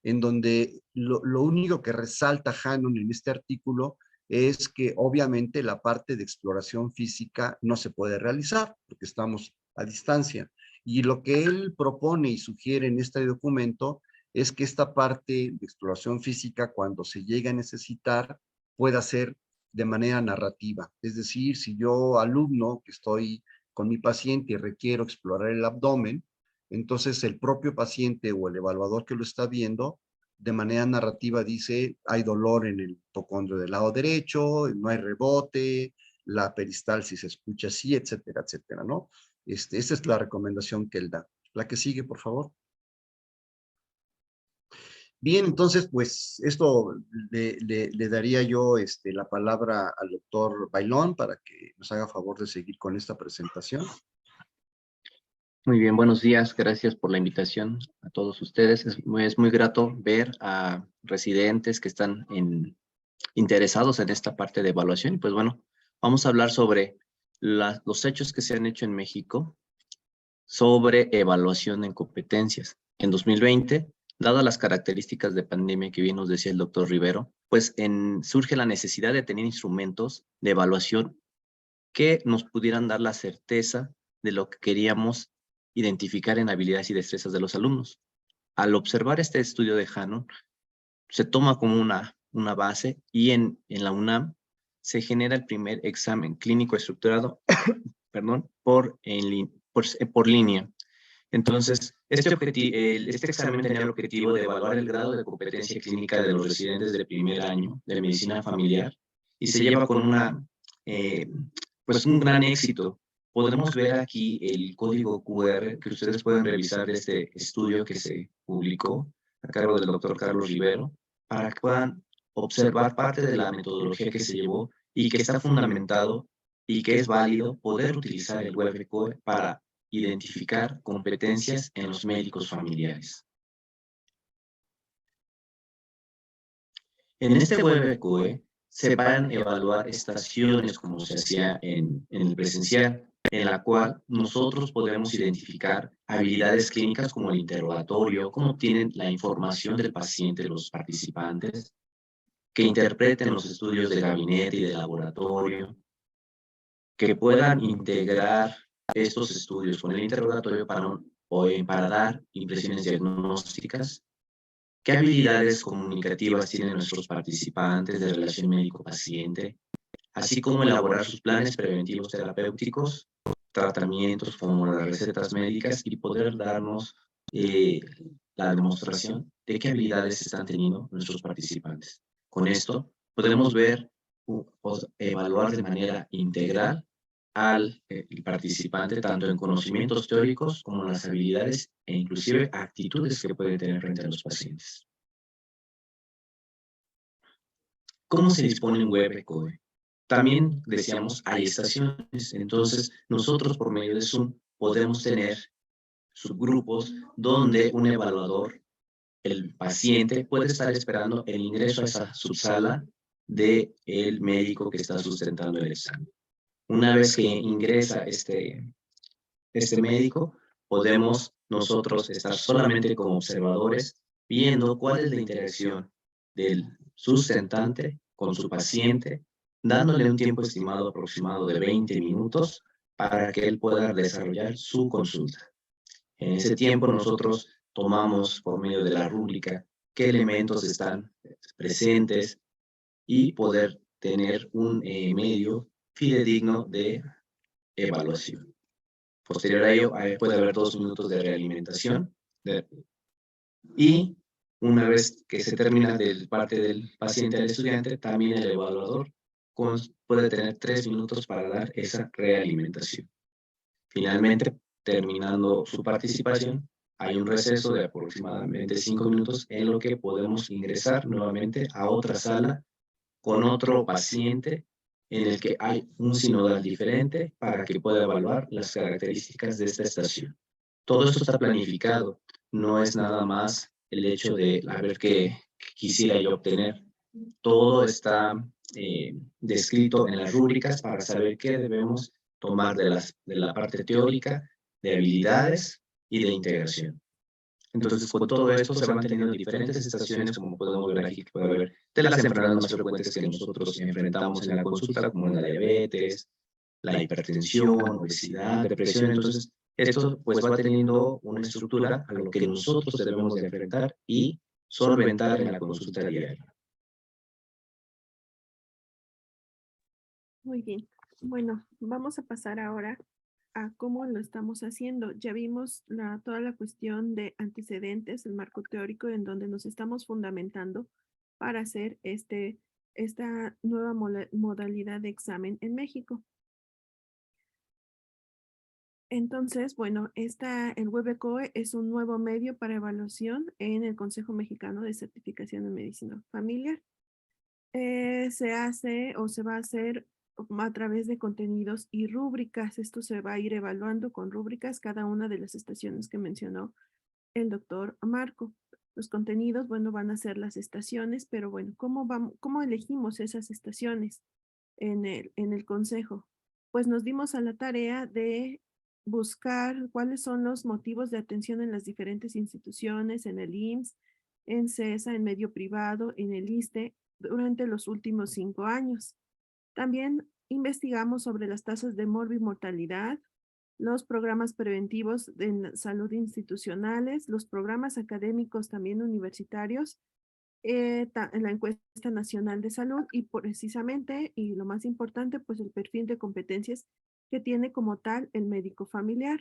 en donde lo único que resalta Hanon en este artículo es que obviamente la parte de exploración física no se puede realizar, porque estamos a distancia. Y lo que él propone y sugiere en este documento es que esta parte de exploración física, cuando se llega a necesitar, pueda ser de manera narrativa. Es decir, si yo, alumno, que estoy con mi paciente y requiero explorar el abdomen, entonces el propio paciente o el evaluador que lo está viendo, de manera narrativa dice, hay dolor en el hipocondrio del lado derecho, no hay rebote, la peristalsis se escucha así, etcétera, etcétera, ¿no? Esa es la recomendación que él da. La que sigue, por favor. Bien, entonces, pues, esto le daría yo la palabra al doctor Bailón para que nos haga favor de seguir con esta presentación. Muy bien, buenos días. Gracias por la invitación a todos ustedes. Es muy grato ver a residentes que están interesados en esta parte de evaluación. Y pues bueno, vamos a hablar sobre los hechos que se han hecho en México sobre evaluación en competencias. En 2020, dadas las características de pandemia que bien nos decía el doctor Rivero, pues surge la necesidad de tener instrumentos de evaluación que nos pudieran dar la certeza de lo que queríamos identificar en habilidades y destrezas de los alumnos. Al observar este estudio de Hanon, se toma como una base y en la UNAM se genera el primer examen clínico estructurado perdón, por línea. Entonces, este examen tenía el objetivo de evaluar el grado de competencia clínica de los residentes de primer año de medicina familiar y se lleva con un gran éxito. Podemos ver aquí el código QR que ustedes pueden revisar de este estudio que se publicó a cargo del doctor Carlos Rivero para que puedan observar parte de la metodología que se llevó y que está fundamentado y que es válido poder utilizar el WebECOE para identificar competencias en los médicos familiares. En este WebECOE se van a evaluar estaciones como se hacía en el presencial, en la cual nosotros podemos identificar habilidades clínicas como el interrogatorio, cómo obtienen la información del paciente los participantes, que interpreten los estudios de gabinete y de laboratorio, que puedan integrar estos estudios con el interrogatorio para dar impresiones diagnósticas, qué habilidades comunicativas tienen nuestros participantes de relación médico-paciente, así como elaborar sus planes preventivos terapéuticos, tratamientos como las recetas médicas y poder darnos la demostración de qué habilidades están teniendo nuestros participantes. Con esto podemos evaluar de manera integral al participante tanto en conocimientos teóricos como en las habilidades e inclusive actitudes que puede tener frente a los pacientes. ¿Cómo se dispone un WebECOE? También decíamos, hay estaciones, entonces nosotros por medio de Zoom podemos tener subgrupos donde un evaluador el paciente puede estar esperando el ingreso a esa subsala del médico que está sustentando el examen. Una vez que ingresa este médico, podemos nosotros estar solamente como observadores viendo cuál es la interacción del sustentante con su paciente, dándole un tiempo estimado aproximado de 20 minutos para que él pueda desarrollar su consulta. En ese tiempo nosotros tomamos por medio de la rúbrica qué elementos están presentes y poder tener un medio fidedigno de evaluación. Posterior a ello, puede haber 2 minutos de realimentación y una vez que se termina de parte del paciente al estudiante, también el evaluador puede tener 3 minutos para dar esa realimentación. Finalmente, terminando su participación, hay un receso de aproximadamente 5 minutos en lo que podemos ingresar nuevamente a otra sala con otro paciente en el que hay un sinodal diferente para que pueda evaluar las características de esta estación. Todo esto está planificado, no es nada más el hecho de a ver qué quisiera yo obtener. Todo está descrito en las rúbricas para saber qué debemos tomar de la parte teórica, de habilidades y de integración. Entonces, con todo esto se van teniendo diferentes estaciones, como podemos ver aquí, que puede haber de las enfermedades más frecuentes que nosotros enfrentamos en la consulta, como la diabetes, la hipertensión, obesidad, depresión. Entonces, esto pues va teniendo una estructura a lo que nosotros debemos de enfrentar y solventar en la consulta diaria. Muy bien. Bueno, vamos a pasar ahora a cómo lo estamos haciendo. Ya vimos toda la cuestión de antecedentes, el marco teórico en donde nos estamos fundamentando para hacer esta nueva modalidad de examen en México. Entonces, bueno, el WebECOE es un nuevo medio para evaluación en el Consejo Mexicano de Certificación en Medicina Familiar. Se hace o se va a hacer a través de contenidos y rúbricas. Esto se va a ir evaluando con rúbricas cada una de las estaciones que mencionó el doctor Marco. Los contenidos, bueno, van a ser las estaciones, pero bueno, ¿cómo elegimos esas estaciones en el consejo? Pues nos dimos a la tarea de buscar cuáles son los motivos de atención en las diferentes instituciones, en el IMSS, en CESA, en medio privado, en el ISSSTE, durante los últimos 5 años. También investigamos sobre las tasas de mortalidad, los programas preventivos de salud institucionales, los programas académicos también universitarios, en la encuesta nacional de salud y precisamente, y lo más importante, pues el perfil de competencias que tiene como tal el médico familiar.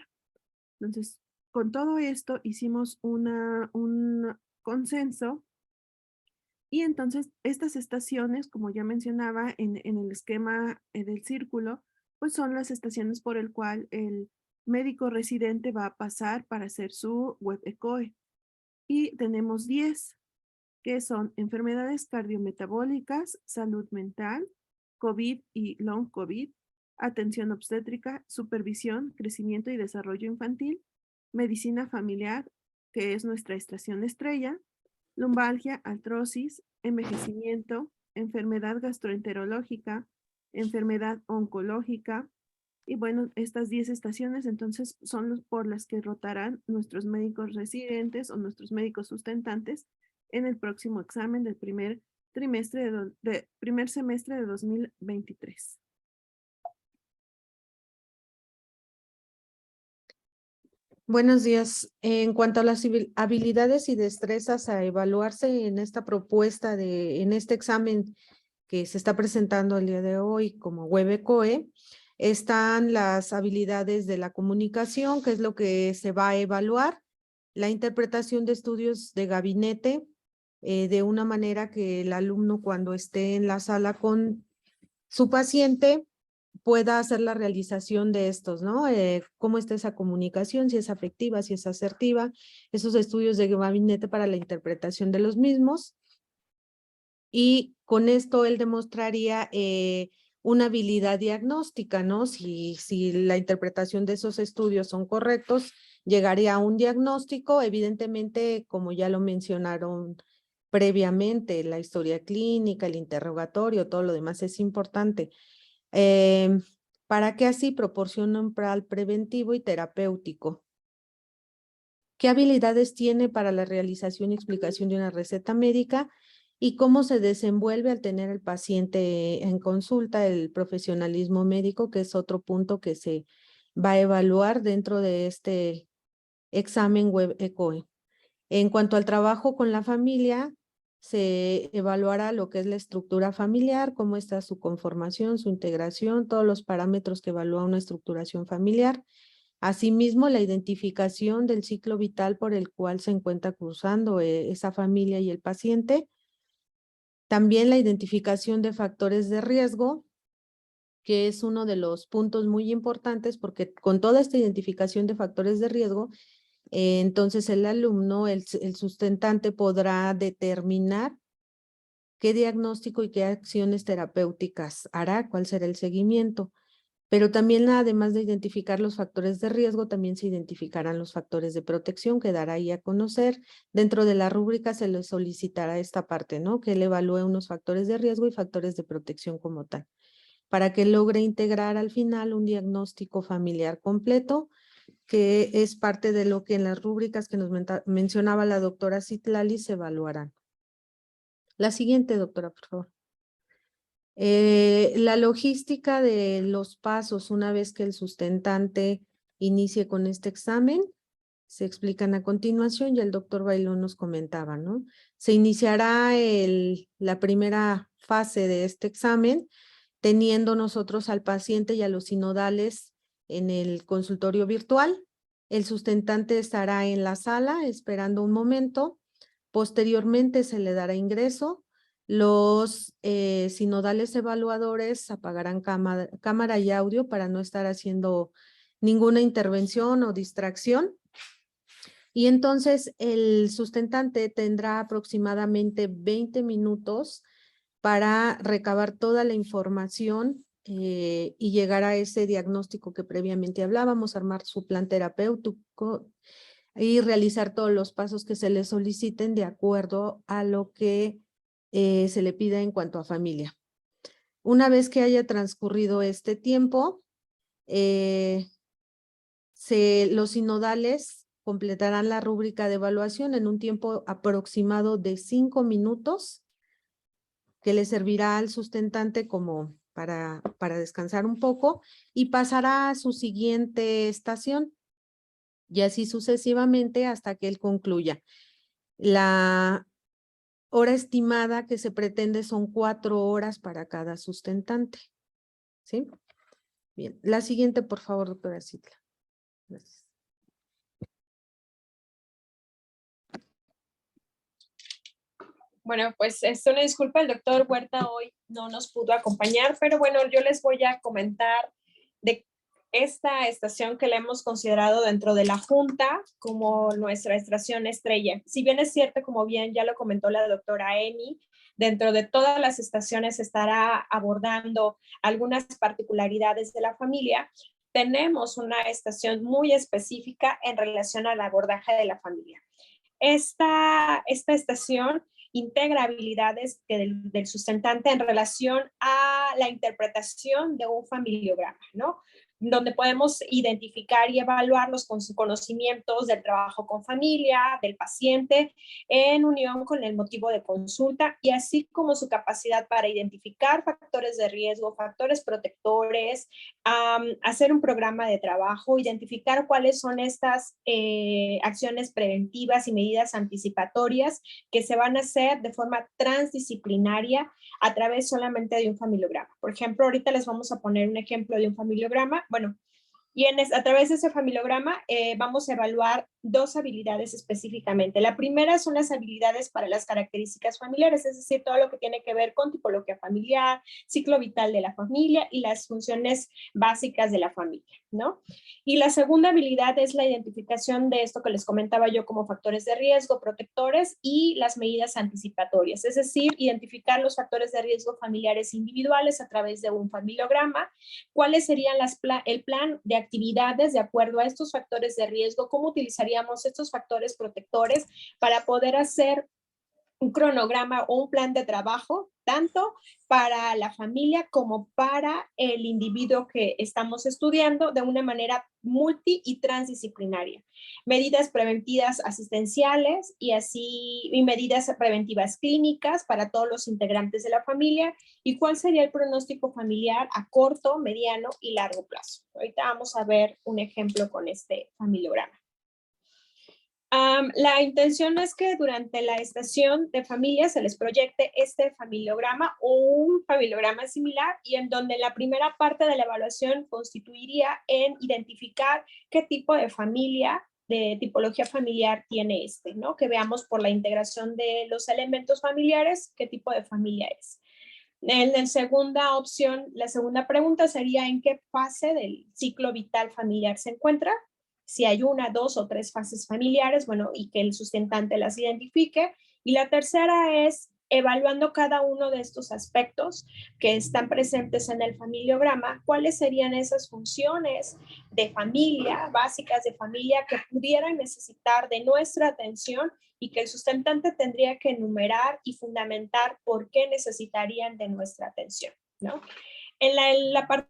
Entonces, con todo esto hicimos un consenso. Y entonces estas estaciones, como ya mencionaba en el esquema del círculo, pues son las estaciones por el cual el médico residente va a pasar para hacer su WebECOE. Y tenemos 10, que son enfermedades cardiometabólicas, salud mental, COVID y long COVID, atención obstétrica, supervisión, crecimiento y desarrollo infantil, medicina familiar, que es nuestra estación estrella, lumbalgia, artrosis, envejecimiento, enfermedad gastroenterológica, enfermedad oncológica. Y bueno, estas 10 estaciones entonces son por las que rotarán nuestros médicos residentes o nuestros médicos sustentantes en el próximo examen del primer semestre de 2023. Buenos días. En cuanto a las habilidades y destrezas a evaluarse en esta propuesta en este examen que se está presentando el día de hoy como WebECOE, están las habilidades de la comunicación, que es lo que se va a evaluar, la interpretación de estudios de gabinete, de una manera que el alumno cuando esté en la sala con su paciente pueda hacer la realización de estos, ¿no? Cómo está esa comunicación, si es afectiva, si es asertiva, esos estudios de gabinete para la interpretación de los mismos. Y con esto él demostraría una habilidad diagnóstica, ¿no? Si la interpretación de esos estudios son correctos, llegaría a un diagnóstico, evidentemente, como ya lo mencionaron previamente, la historia clínica, el interrogatorio, todo lo demás es importante. Para que así proporcione un plan preventivo y terapéutico. ¿Qué habilidades tiene para la realización y explicación de una receta médica? Y cómo se desenvuelve al tener el paciente en consulta, el profesionalismo médico, que es otro punto que se va a evaluar dentro de este examen WebECOE. En cuanto al trabajo con la familia, se evaluará lo que es la estructura familiar, cómo está su conformación, su integración, todos los parámetros que evalúa una estructuración familiar. Asimismo, la identificación del ciclo vital por el cual se encuentra cruzando esa familia y el paciente. También la identificación de factores de riesgo, que es uno de los puntos muy importantes porque con toda esta identificación de factores de riesgo, entonces el alumno, el sustentante podrá determinar qué diagnóstico y qué acciones terapéuticas hará, cuál será el seguimiento. Pero también, además de identificar los factores de riesgo, también se identificarán los factores de protección que dará ahí a conocer. Dentro de la rúbrica se le solicitará esta parte, ¿no? Que él evalúe unos factores de riesgo y factores de protección como tal, para que logre integrar al final un diagnóstico familiar completo, que es parte de lo que en las rúbricas que nos mencionaba la doctora Citlali se evaluarán. La siguiente, doctora, por favor. La logística de los pasos una vez que el sustentante inicie con este examen se explican a continuación, y el doctor Bailón nos comentaba, ¿no? Se iniciará la primera fase de este examen teniendo nosotros al paciente y a los sinodales en el consultorio virtual. El sustentante estará en la sala esperando un momento. Posteriormente se le dará ingreso. Los sinodales evaluadores apagarán cámara y audio para no estar haciendo ninguna intervención o distracción. Y entonces el sustentante tendrá aproximadamente 20 minutos para recabar toda la información y llegar a ese diagnóstico que previamente hablábamos, armar su plan terapéutico y realizar todos los pasos que se le soliciten de acuerdo a lo que se le pida en cuanto a familia. Una vez que haya transcurrido este tiempo, los sinodales completarán la rúbrica de evaluación en un tiempo aproximado de 5 minutos, que le servirá al sustentante como para descansar un poco, y pasará a su siguiente estación, y así sucesivamente hasta que él concluya. La hora estimada que se pretende son 4 horas para cada sustentante. ¿Sí? Bien, la siguiente, por favor, doctora Citla. Gracias. Bueno, pues una disculpa, el doctor Huerta hoy no nos pudo acompañar, pero bueno, yo les voy a comentar de esta estación que la hemos considerado dentro de la Junta como nuestra estación estrella. Si bien es cierto, como bien ya lo comentó la doctora Emi, dentro de todas las estaciones estará abordando algunas particularidades de la familia. Tenemos una estación muy específica en relación al abordaje de la familia. Esta estación integra habilidades del sustentante en relación a la interpretación de un familiograma, ¿no? Donde podemos identificar y evaluar los conocimientos del trabajo con familia, del paciente, en unión con el motivo de consulta, y así como su capacidad para identificar factores de riesgo, factores protectores, hacer un programa de trabajo, identificar cuáles son estas acciones preventivas y medidas anticipatorias que se van a hacer de forma transdisciplinaria a través solamente de un familiograma. Por ejemplo, ahorita les vamos a poner un ejemplo de un familiograma. Bueno, y a través de ese familiograma vamos a evaluar dos habilidades específicamente. La primera son las habilidades para las características familiares, es decir, todo lo que tiene que ver con tipología familiar, ciclo vital de la familia y las funciones básicas de la familia, ¿no? Y la segunda habilidad es la identificación de esto que les comentaba yo como factores de riesgo, protectores y las medidas anticipatorias, es decir, identificar los factores de riesgo familiares individuales a través de un familiograma, cuáles serían el plan de actividades de acuerdo a estos factores de riesgo, cómo utilizaríamos estos factores protectores para poder hacer un cronograma o un plan de trabajo, tanto para la familia como para el individuo que estamos estudiando de una manera multi y transdisciplinaria. Medidas preventivas asistenciales y medidas preventivas clínicas para todos los integrantes de la familia y cuál sería el pronóstico familiar a corto, mediano y largo plazo. Ahorita vamos a ver un ejemplo con este familiograma. La intención es que durante la estación de familia se les proyecte este familiograma o un familiograma similar y en donde la primera parte de la evaluación constituiría en identificar qué tipo de familia, de tipología familiar tiene ¿no? Que veamos por la integración de los elementos familiares qué tipo de familia es. En la segunda opción, la segunda pregunta sería en qué fase del ciclo vital familiar se encuentra. Si hay una, dos o tres fases familiares, bueno, y que el sustentante las identifique. Y la tercera es evaluando cada uno de estos aspectos que están presentes en el familiograma, cuáles serían esas funciones de familia, básicas de familia que pudieran necesitar de nuestra atención y que el sustentante tendría que enumerar y fundamentar por qué necesitarían de nuestra atención, ¿no? En el apartado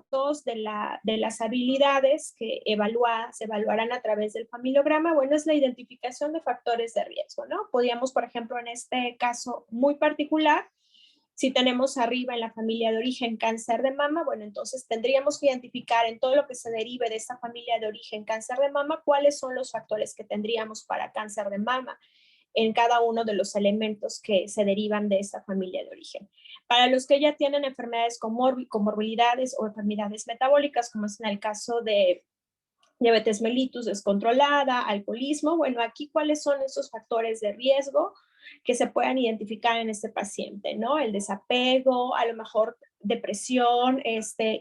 2 de las habilidades que se evaluarán a través del familiograma, bueno, es la identificación de factores de riesgo, ¿no? Podríamos, por ejemplo, en este caso muy particular, si tenemos arriba en la familia de origen cáncer de mama, bueno, entonces tendríamos que identificar en todo lo que se derive de esta familia de origen cáncer de mama, cuáles son los factores que tendríamos para cáncer de mama en cada uno de los elementos que se derivan de esta familia de origen. Para los que ya tienen enfermedades comorbilidades o enfermedades metabólicas, como es en el caso de diabetes mellitus descontrolada, alcoholismo, bueno, aquí cuáles son esos factores de riesgo que se puedan identificar en este paciente, ¿no? El desapego, a lo mejor depresión,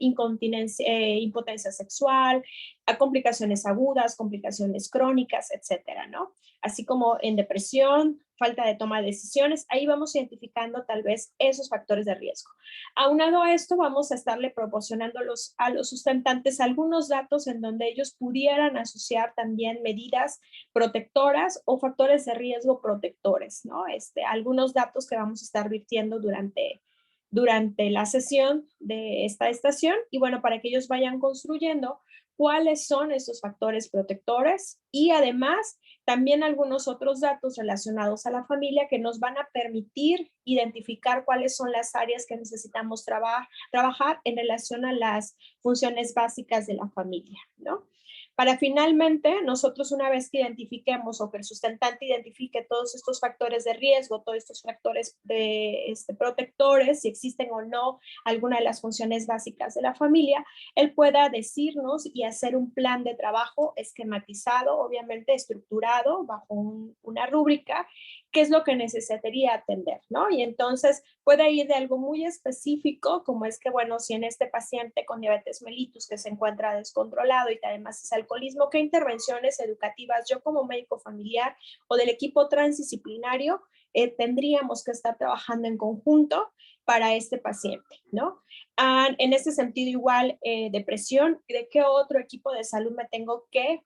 incontinencia, impotencia sexual, a complicaciones agudas, complicaciones crónicas, etcétera, ¿no? Así como en depresión, falta de toma de decisiones, ahí vamos identificando tal vez esos factores de riesgo. Aunado a esto, vamos a estarle proporcionando a los sustentantes algunos datos en donde ellos pudieran asociar también medidas protectoras o factores de riesgo protectores, ¿no? Algunos datos que vamos a estar virtiendo durante la sesión de esta estación y bueno, para que ellos vayan construyendo cuáles son esos factores protectores y además también algunos otros datos relacionados a la familia que nos van a permitir identificar cuáles son las áreas que necesitamos trabajar en relación a las funciones básicas de la familia, ¿no? Para finalmente, nosotros una vez que identifiquemos o que el sustentante identifique todos estos factores de riesgo, todos estos factores de protectores, si existen o no alguna de las funciones básicas de la familia, él pueda decirnos y hacer un plan de trabajo esquematizado, obviamente estructurado bajo una rúbrica, qué es lo que necesitaría atender, ¿no? Y entonces puede ir de algo muy específico, como es que, bueno, si en este paciente con diabetes mellitus que se encuentra descontrolado y además es alcoholismo, ¿qué intervenciones educativas yo como médico familiar o del equipo transdisciplinario tendríamos que estar trabajando en conjunto para este paciente, ¿no? En este sentido, igual, depresión, ¿de qué otro equipo de salud me tengo que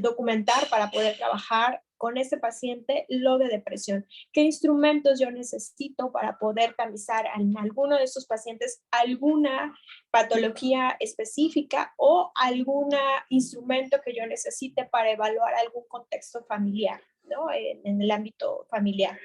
documentar para poder trabajar con este paciente lo de depresión? ¿Qué instrumentos yo necesito para poder tamizar en alguno de estos pacientes alguna patología específica o algún instrumento que yo necesite para evaluar algún contexto familiar, ¿no? En el ámbito familiar?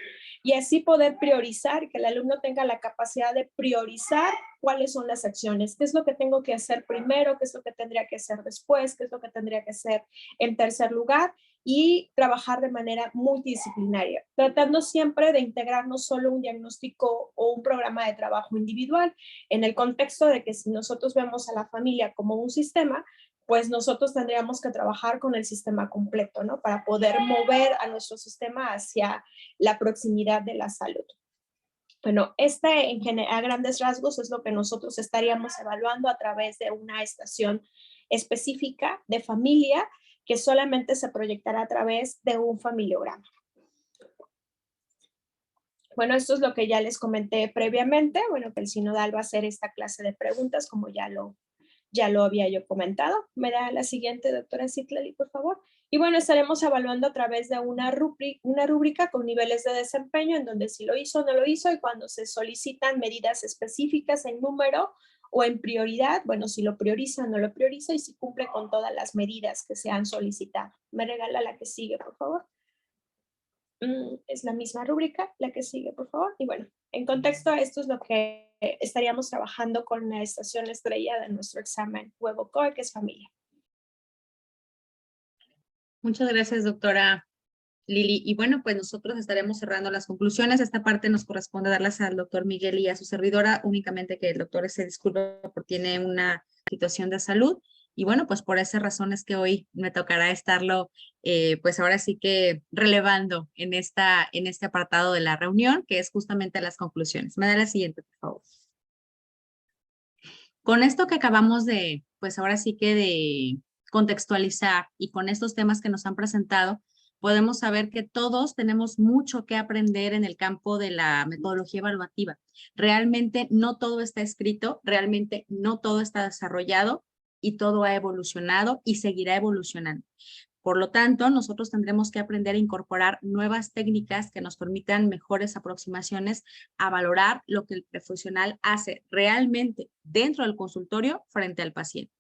Y así poder priorizar, que el alumno tenga la capacidad de priorizar cuáles son las acciones, qué es lo que tengo que hacer primero, qué es lo que tendría que hacer después, qué es lo que tendría que hacer en tercer lugar y trabajar de manera multidisciplinaria, tratando siempre de integrar no solo un diagnóstico o un programa de trabajo individual, en el contexto de que si nosotros vemos a la familia como un sistema, pues nosotros tendríamos que trabajar con el sistema completo, ¿no? Para poder mover a nuestro sistema hacia la proximidad de la salud. Bueno, a grandes rasgos es lo que nosotros estaríamos evaluando a través de una estación específica de familia que solamente se proyectará a través de un familiograma. Bueno, esto es lo que ya les comenté previamente, bueno, que el sinodal va a hacer esta clase de preguntas, como ya lo había yo comentado. Me da la siguiente, doctora Citlali, por favor. Y bueno, estaremos evaluando a través de una rúbrica con niveles de desempeño en donde si lo hizo o no lo hizo y cuando se solicitan medidas específicas en número o en prioridad, bueno, si lo prioriza o no lo prioriza y si cumple con todas las medidas que se han solicitado. Me regala la que sigue, por favor. Es la misma rúbrica, la que sigue, por favor. Y bueno, en contexto a esto es lo que estaríamos trabajando con la estación estrella de nuestro examen WebOCOE, que es familia. Muchas gracias, doctora Lili. Y bueno, pues nosotros estaremos cerrando las conclusiones. Esta parte nos corresponde darlas al doctor Miguel y a su servidora, únicamente que el doctor se disculpe porque tiene una situación de salud. Y bueno, pues por esas razones que hoy me tocará estarlo, pues ahora sí que relevando en este apartado de la reunión, que es justamente las conclusiones. Me da la siguiente, por favor. Con esto que acabamos de, pues ahora sí que de contextualizar y con estos temas que nos han presentado, podemos saber que todos tenemos mucho que aprender en el campo de la metodología evaluativa. Realmente no todo está escrito, realmente no todo está desarrollado y todo ha evolucionado y seguirá evolucionando. Por lo tanto, nosotros tendremos que aprender a incorporar nuevas técnicas que nos permitan mejores aproximaciones a valorar lo que el profesional hace realmente dentro del consultorio frente al paciente.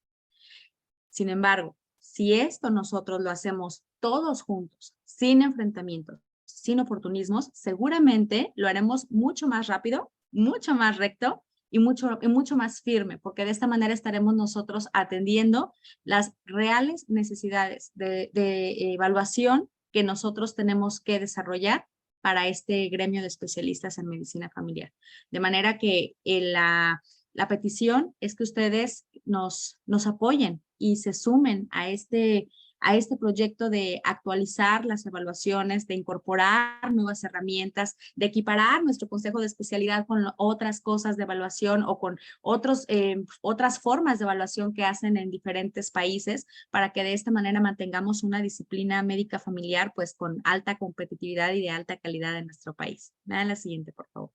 Sin embargo, si esto nosotros lo hacemos todos juntos, sin enfrentamientos, sin oportunismos, seguramente lo haremos mucho más rápido, mucho más recto y mucho más firme, porque de esta manera estaremos nosotros atendiendo las reales necesidades de evaluación que nosotros tenemos que desarrollar para este gremio de especialistas en medicina familiar. De manera que la petición es que ustedes nos apoyen y se sumen a este proyecto de actualizar las evaluaciones, de incorporar nuevas herramientas, de equiparar nuestro consejo de especialidad con otras cosas de evaluación o con otras formas de evaluación que hacen en diferentes países para que de esta manera mantengamos una disciplina médica familiar pues con alta competitividad y de alta calidad en nuestro país. Me dan la siguiente, por favor.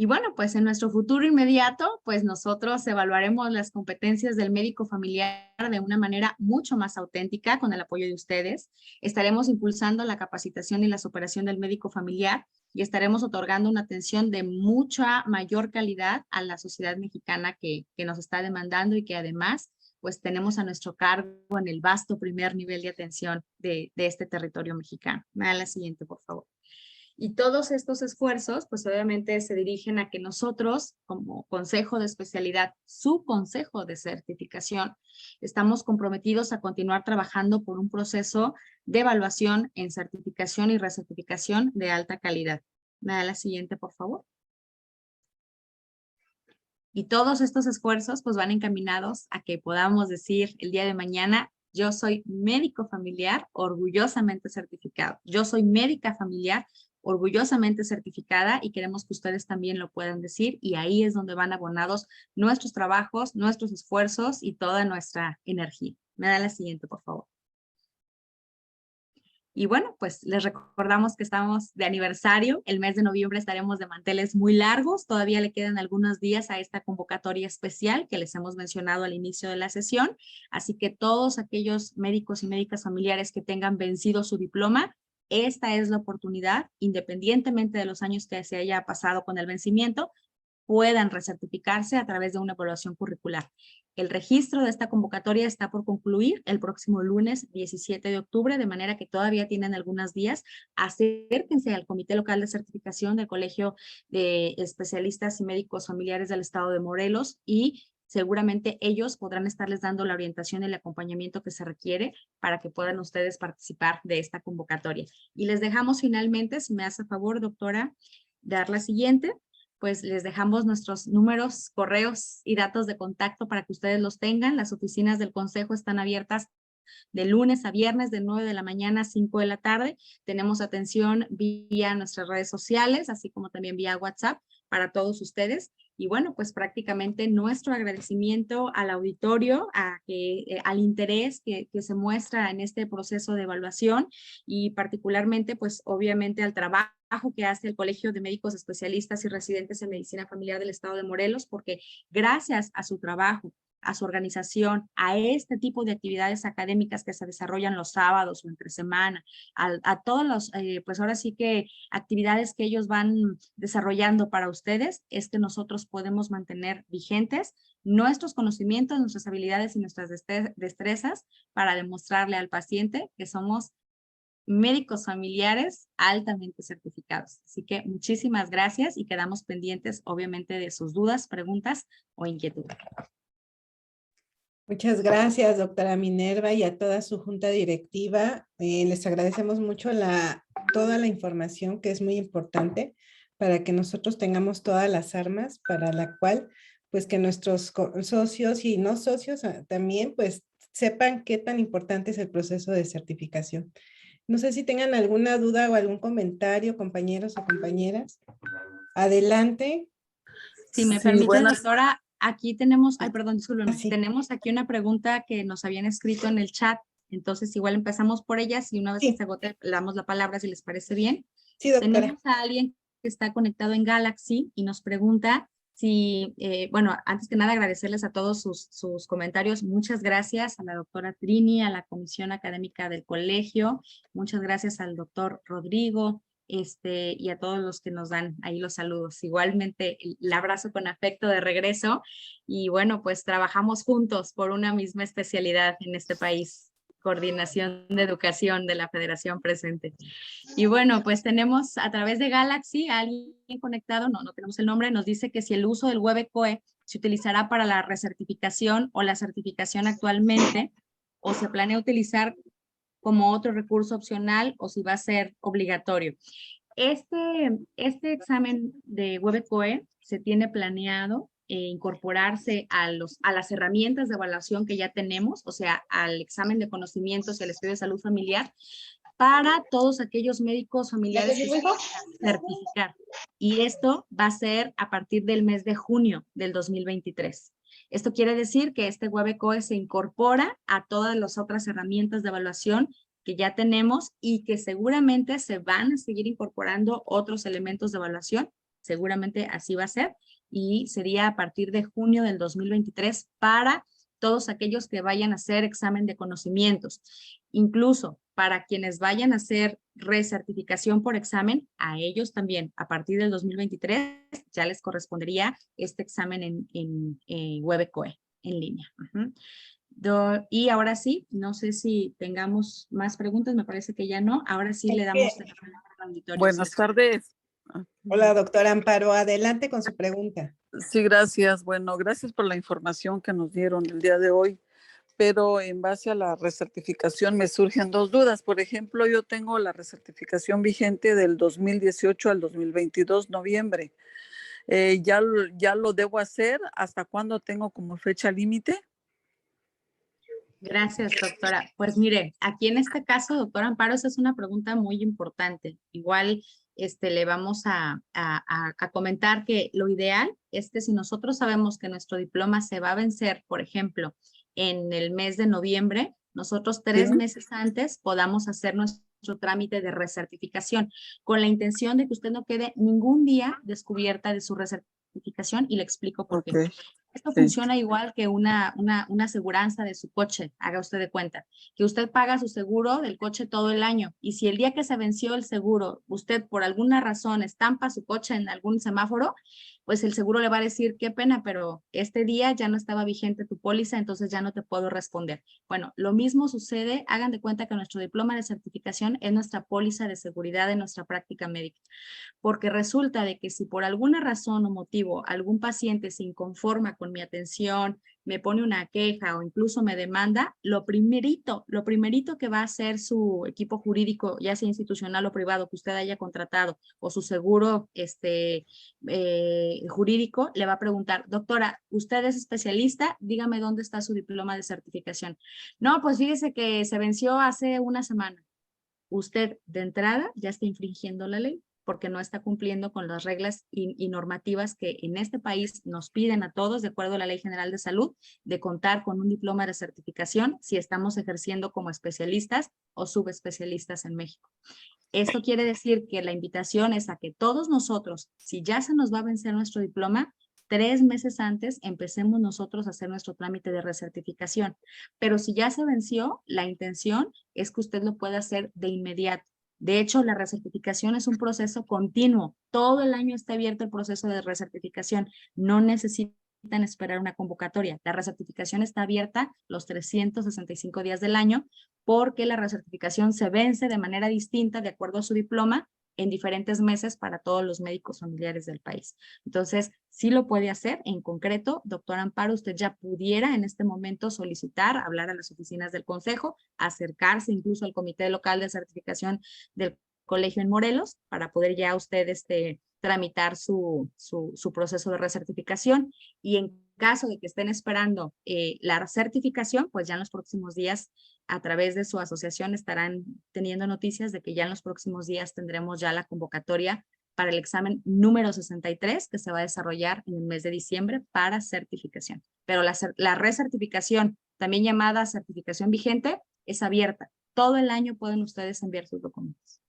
Y bueno, pues en nuestro futuro inmediato, pues nosotros evaluaremos las competencias del médico familiar de una manera mucho más auténtica con el apoyo de ustedes. Estaremos impulsando la capacitación y la superación del médico familiar y estaremos otorgando una atención de mucha mayor calidad a la sociedad mexicana que nos está demandando y que además pues tenemos a nuestro cargo en el vasto primer nivel de atención de este territorio mexicano. Me da la siguiente, por favor. Y todos estos esfuerzos, pues obviamente se dirigen a que nosotros, como consejo de especialidad, su consejo de certificación, estamos comprometidos a continuar trabajando por un proceso de evaluación en certificación y recertificación de alta calidad. Me da la siguiente, por favor. Y todos estos esfuerzos pues van encaminados a que podamos decir el día de mañana, yo soy médico familiar orgullosamente certificado. Yo soy médica familiar orgullosamente certificada y queremos que ustedes también lo puedan decir y ahí es donde van abonados nuestros trabajos, nuestros esfuerzos y toda nuestra energía. Me da la siguiente, por favor. Y bueno, pues les recordamos que estamos de aniversario. El mes de noviembre estaremos de manteles muy largos. Todavía le quedan algunos días a esta convocatoria especial que les hemos mencionado al inicio de la sesión. Así que todos aquellos médicos y médicas familiares que tengan vencido su diploma, esta es la oportunidad, independientemente de los años que se haya pasado con el vencimiento, puedan recertificarse a través de una evaluación curricular. El registro de esta convocatoria está por concluir el próximo lunes 17 de octubre, de manera que todavía tienen algunos días. Acérquense al Comité Local de Certificación del Colegio de Especialistas y Médicos Familiares del Estado de Morelos y seguramente ellos podrán estarles dando la orientación y el acompañamiento que se requiere para que puedan ustedes participar de esta convocatoria. Y les dejamos finalmente, si me hace favor, doctora, dar la siguiente. pues les dejamos nuestros números, correos y datos de contacto para que ustedes los tengan. Las oficinas del Consejo están abiertas de lunes a viernes de 9 de la mañana a 5 de la tarde. Tenemos atención vía nuestras redes sociales, así como también vía WhatsApp para todos ustedes. Y bueno, pues prácticamente nuestro agradecimiento al auditorio, al interés que se muestra en este proceso de evaluación y particularmente, pues obviamente al trabajo que hace el Colegio de Médicos Especialistas y Residentes en Medicina Familiar del Estado de Morelos, porque gracias a su trabajo, a su organización, a este tipo de actividades académicas que se desarrollan los sábados o entre semana, a todos los, pues ahora sí que actividades que ellos van desarrollando para ustedes, es que nosotros podemos mantener vigentes nuestros conocimientos, nuestras habilidades y nuestras destrezas para demostrarle al paciente que somos médicos familiares altamente certificados. Así que muchísimas gracias y quedamos pendientes, obviamente, de sus dudas, preguntas o inquietudes. Muchas gracias, doctora Minerva, y a toda su junta directiva. Les agradecemos mucho toda la información que es muy importante para que nosotros tengamos todas las armas para la cual, pues que nuestros socios y no socios también, pues sepan qué tan importante es el proceso de certificación. No sé si tengan alguna duda o algún comentario, compañeros o compañeras. Adelante. Si me permite, doctora, aquí tenemos, ay, perdón, discúlpeme, tenemos aquí una pregunta que nos habían escrito en el chat, entonces igual empezamos por ellas y una vez que se agote, le damos la palabra si les parece bien. Sí, doctora. Tenemos a alguien que está conectado en Galaxy y nos pregunta si, bueno, antes que nada agradecerles a todos sus comentarios. Muchas gracias a la doctora Trini, a la Comisión Académica del Colegio, muchas gracias al doctor Rodrigo, y a todos los que nos dan ahí los saludos. Igualmente, el abrazo con afecto de regreso. Y bueno, pues trabajamos juntos por una misma especialidad en este país. Coordinación de Educación de la Federación presente. Y bueno, pues tenemos a través de Galaxy a alguien conectado, no tenemos el nombre, nos dice que si el uso del WebECOE se utilizará para la recertificación o la certificación actualmente, o se planea utilizar como otro recurso opcional o si va a ser obligatorio. Este examen de WebECOE se tiene planeado incorporarse a las herramientas de evaluación que ya tenemos, o sea, al examen de conocimientos y al estudio de salud familiar, para todos aquellos médicos familiares que se van a certificar. Y esto va a ser a partir del mes de junio del 2023. Esto quiere decir que este WebECOE se incorpora a todas las otras herramientas de evaluación que ya tenemos y que seguramente se van a seguir incorporando otros elementos de evaluación. Seguramente así va a ser y sería a partir de junio del 2023 para todos aquellos que vayan a hacer examen de conocimientos. Incluso para quienes vayan a hacer recertificación por examen, a ellos también, a partir del 2023, ya les correspondería este examen en WebECOE en línea. Y ahora sí, no sé si tengamos más preguntas, me parece que ya no. Ahora sí le damos la palabra al auditorio. Buenas tardes. Hola, doctora Amparo, adelante con su pregunta. Sí, gracias. Bueno, gracias por la información que nos dieron el día de hoy, pero en base a la recertificación me surgen dos dudas. Por ejemplo, yo tengo la recertificación vigente del 2018 al 2022, noviembre. ¿Ya lo debo hacer? ¿Hasta cuándo tengo como fecha límite? Gracias, doctora. Pues mire, aquí en este caso, doctora Amparo, esa es una pregunta muy importante. Igual le vamos a comentar que lo ideal es que si nosotros sabemos que nuestro diploma se va a vencer, por ejemplo, en el mes de noviembre, nosotros 3 meses antes podamos hacer nuestro trámite de recertificación con la intención de que usted no quede ningún día descubierta de su recertificación y le explico por qué. Esto funciona igual que una aseguranza de su coche, haga usted de cuenta, que usted paga su seguro del coche todo el año y si el día que se venció el seguro, usted por alguna razón estampa su coche en algún semáforo, pues el seguro le va a decir, qué pena, pero este día ya no estaba vigente tu póliza, entonces ya no te puedo responder. Bueno, lo mismo sucede, hagan de cuenta que nuestro diploma de certificación es nuestra póliza de seguridad de nuestra práctica médica, porque resulta de que si por alguna razón o motivo algún paciente se inconforma con mi atención, me pone una queja o incluso me demanda, lo primerito que va a hacer su equipo jurídico, ya sea institucional o privado, que usted haya contratado, o su seguro jurídico, le va a preguntar, doctora, ¿usted es especialista? Dígame dónde está su diploma de certificación. No, pues fíjese que se venció hace una semana. Usted de entrada ya está infringiendo la ley porque no está cumpliendo con las reglas y normativas que en este país nos piden a todos, de acuerdo a la Ley General de Salud, de contar con un diploma de certificación si estamos ejerciendo como especialistas o subespecialistas en México. Esto quiere decir que la invitación es a que todos nosotros, si ya se nos va a vencer nuestro diploma, 3 meses antes empecemos nosotros a hacer nuestro trámite de recertificación. Pero si ya se venció, la intención es que usted lo pueda hacer de inmediato. De hecho, la recertificación es un proceso continuo. Todo el año está abierto el proceso de recertificación. No necesitan esperar una convocatoria. La recertificación está abierta los 365 días del año porque la recertificación se vence de manera distinta de acuerdo a su diploma en diferentes meses para todos los médicos familiares del país. Entonces, sí lo puede hacer. En concreto, doctor Amparo, usted ya pudiera en este momento solicitar, hablar a las oficinas del Consejo, acercarse incluso al Comité Local de Certificación del Colegio en Morelos para poder ya usted tramitar su proceso de recertificación. Y en caso de que estén esperando la certificación, pues ya en los próximos días, a través de su asociación, estarán teniendo noticias de que ya en los próximos días tendremos ya la convocatoria para el examen número 63 que se va a desarrollar en el mes de diciembre para certificación. Pero la recertificación, también llamada certificación vigente, es abierta. Todo el año pueden ustedes enviar sus documentos.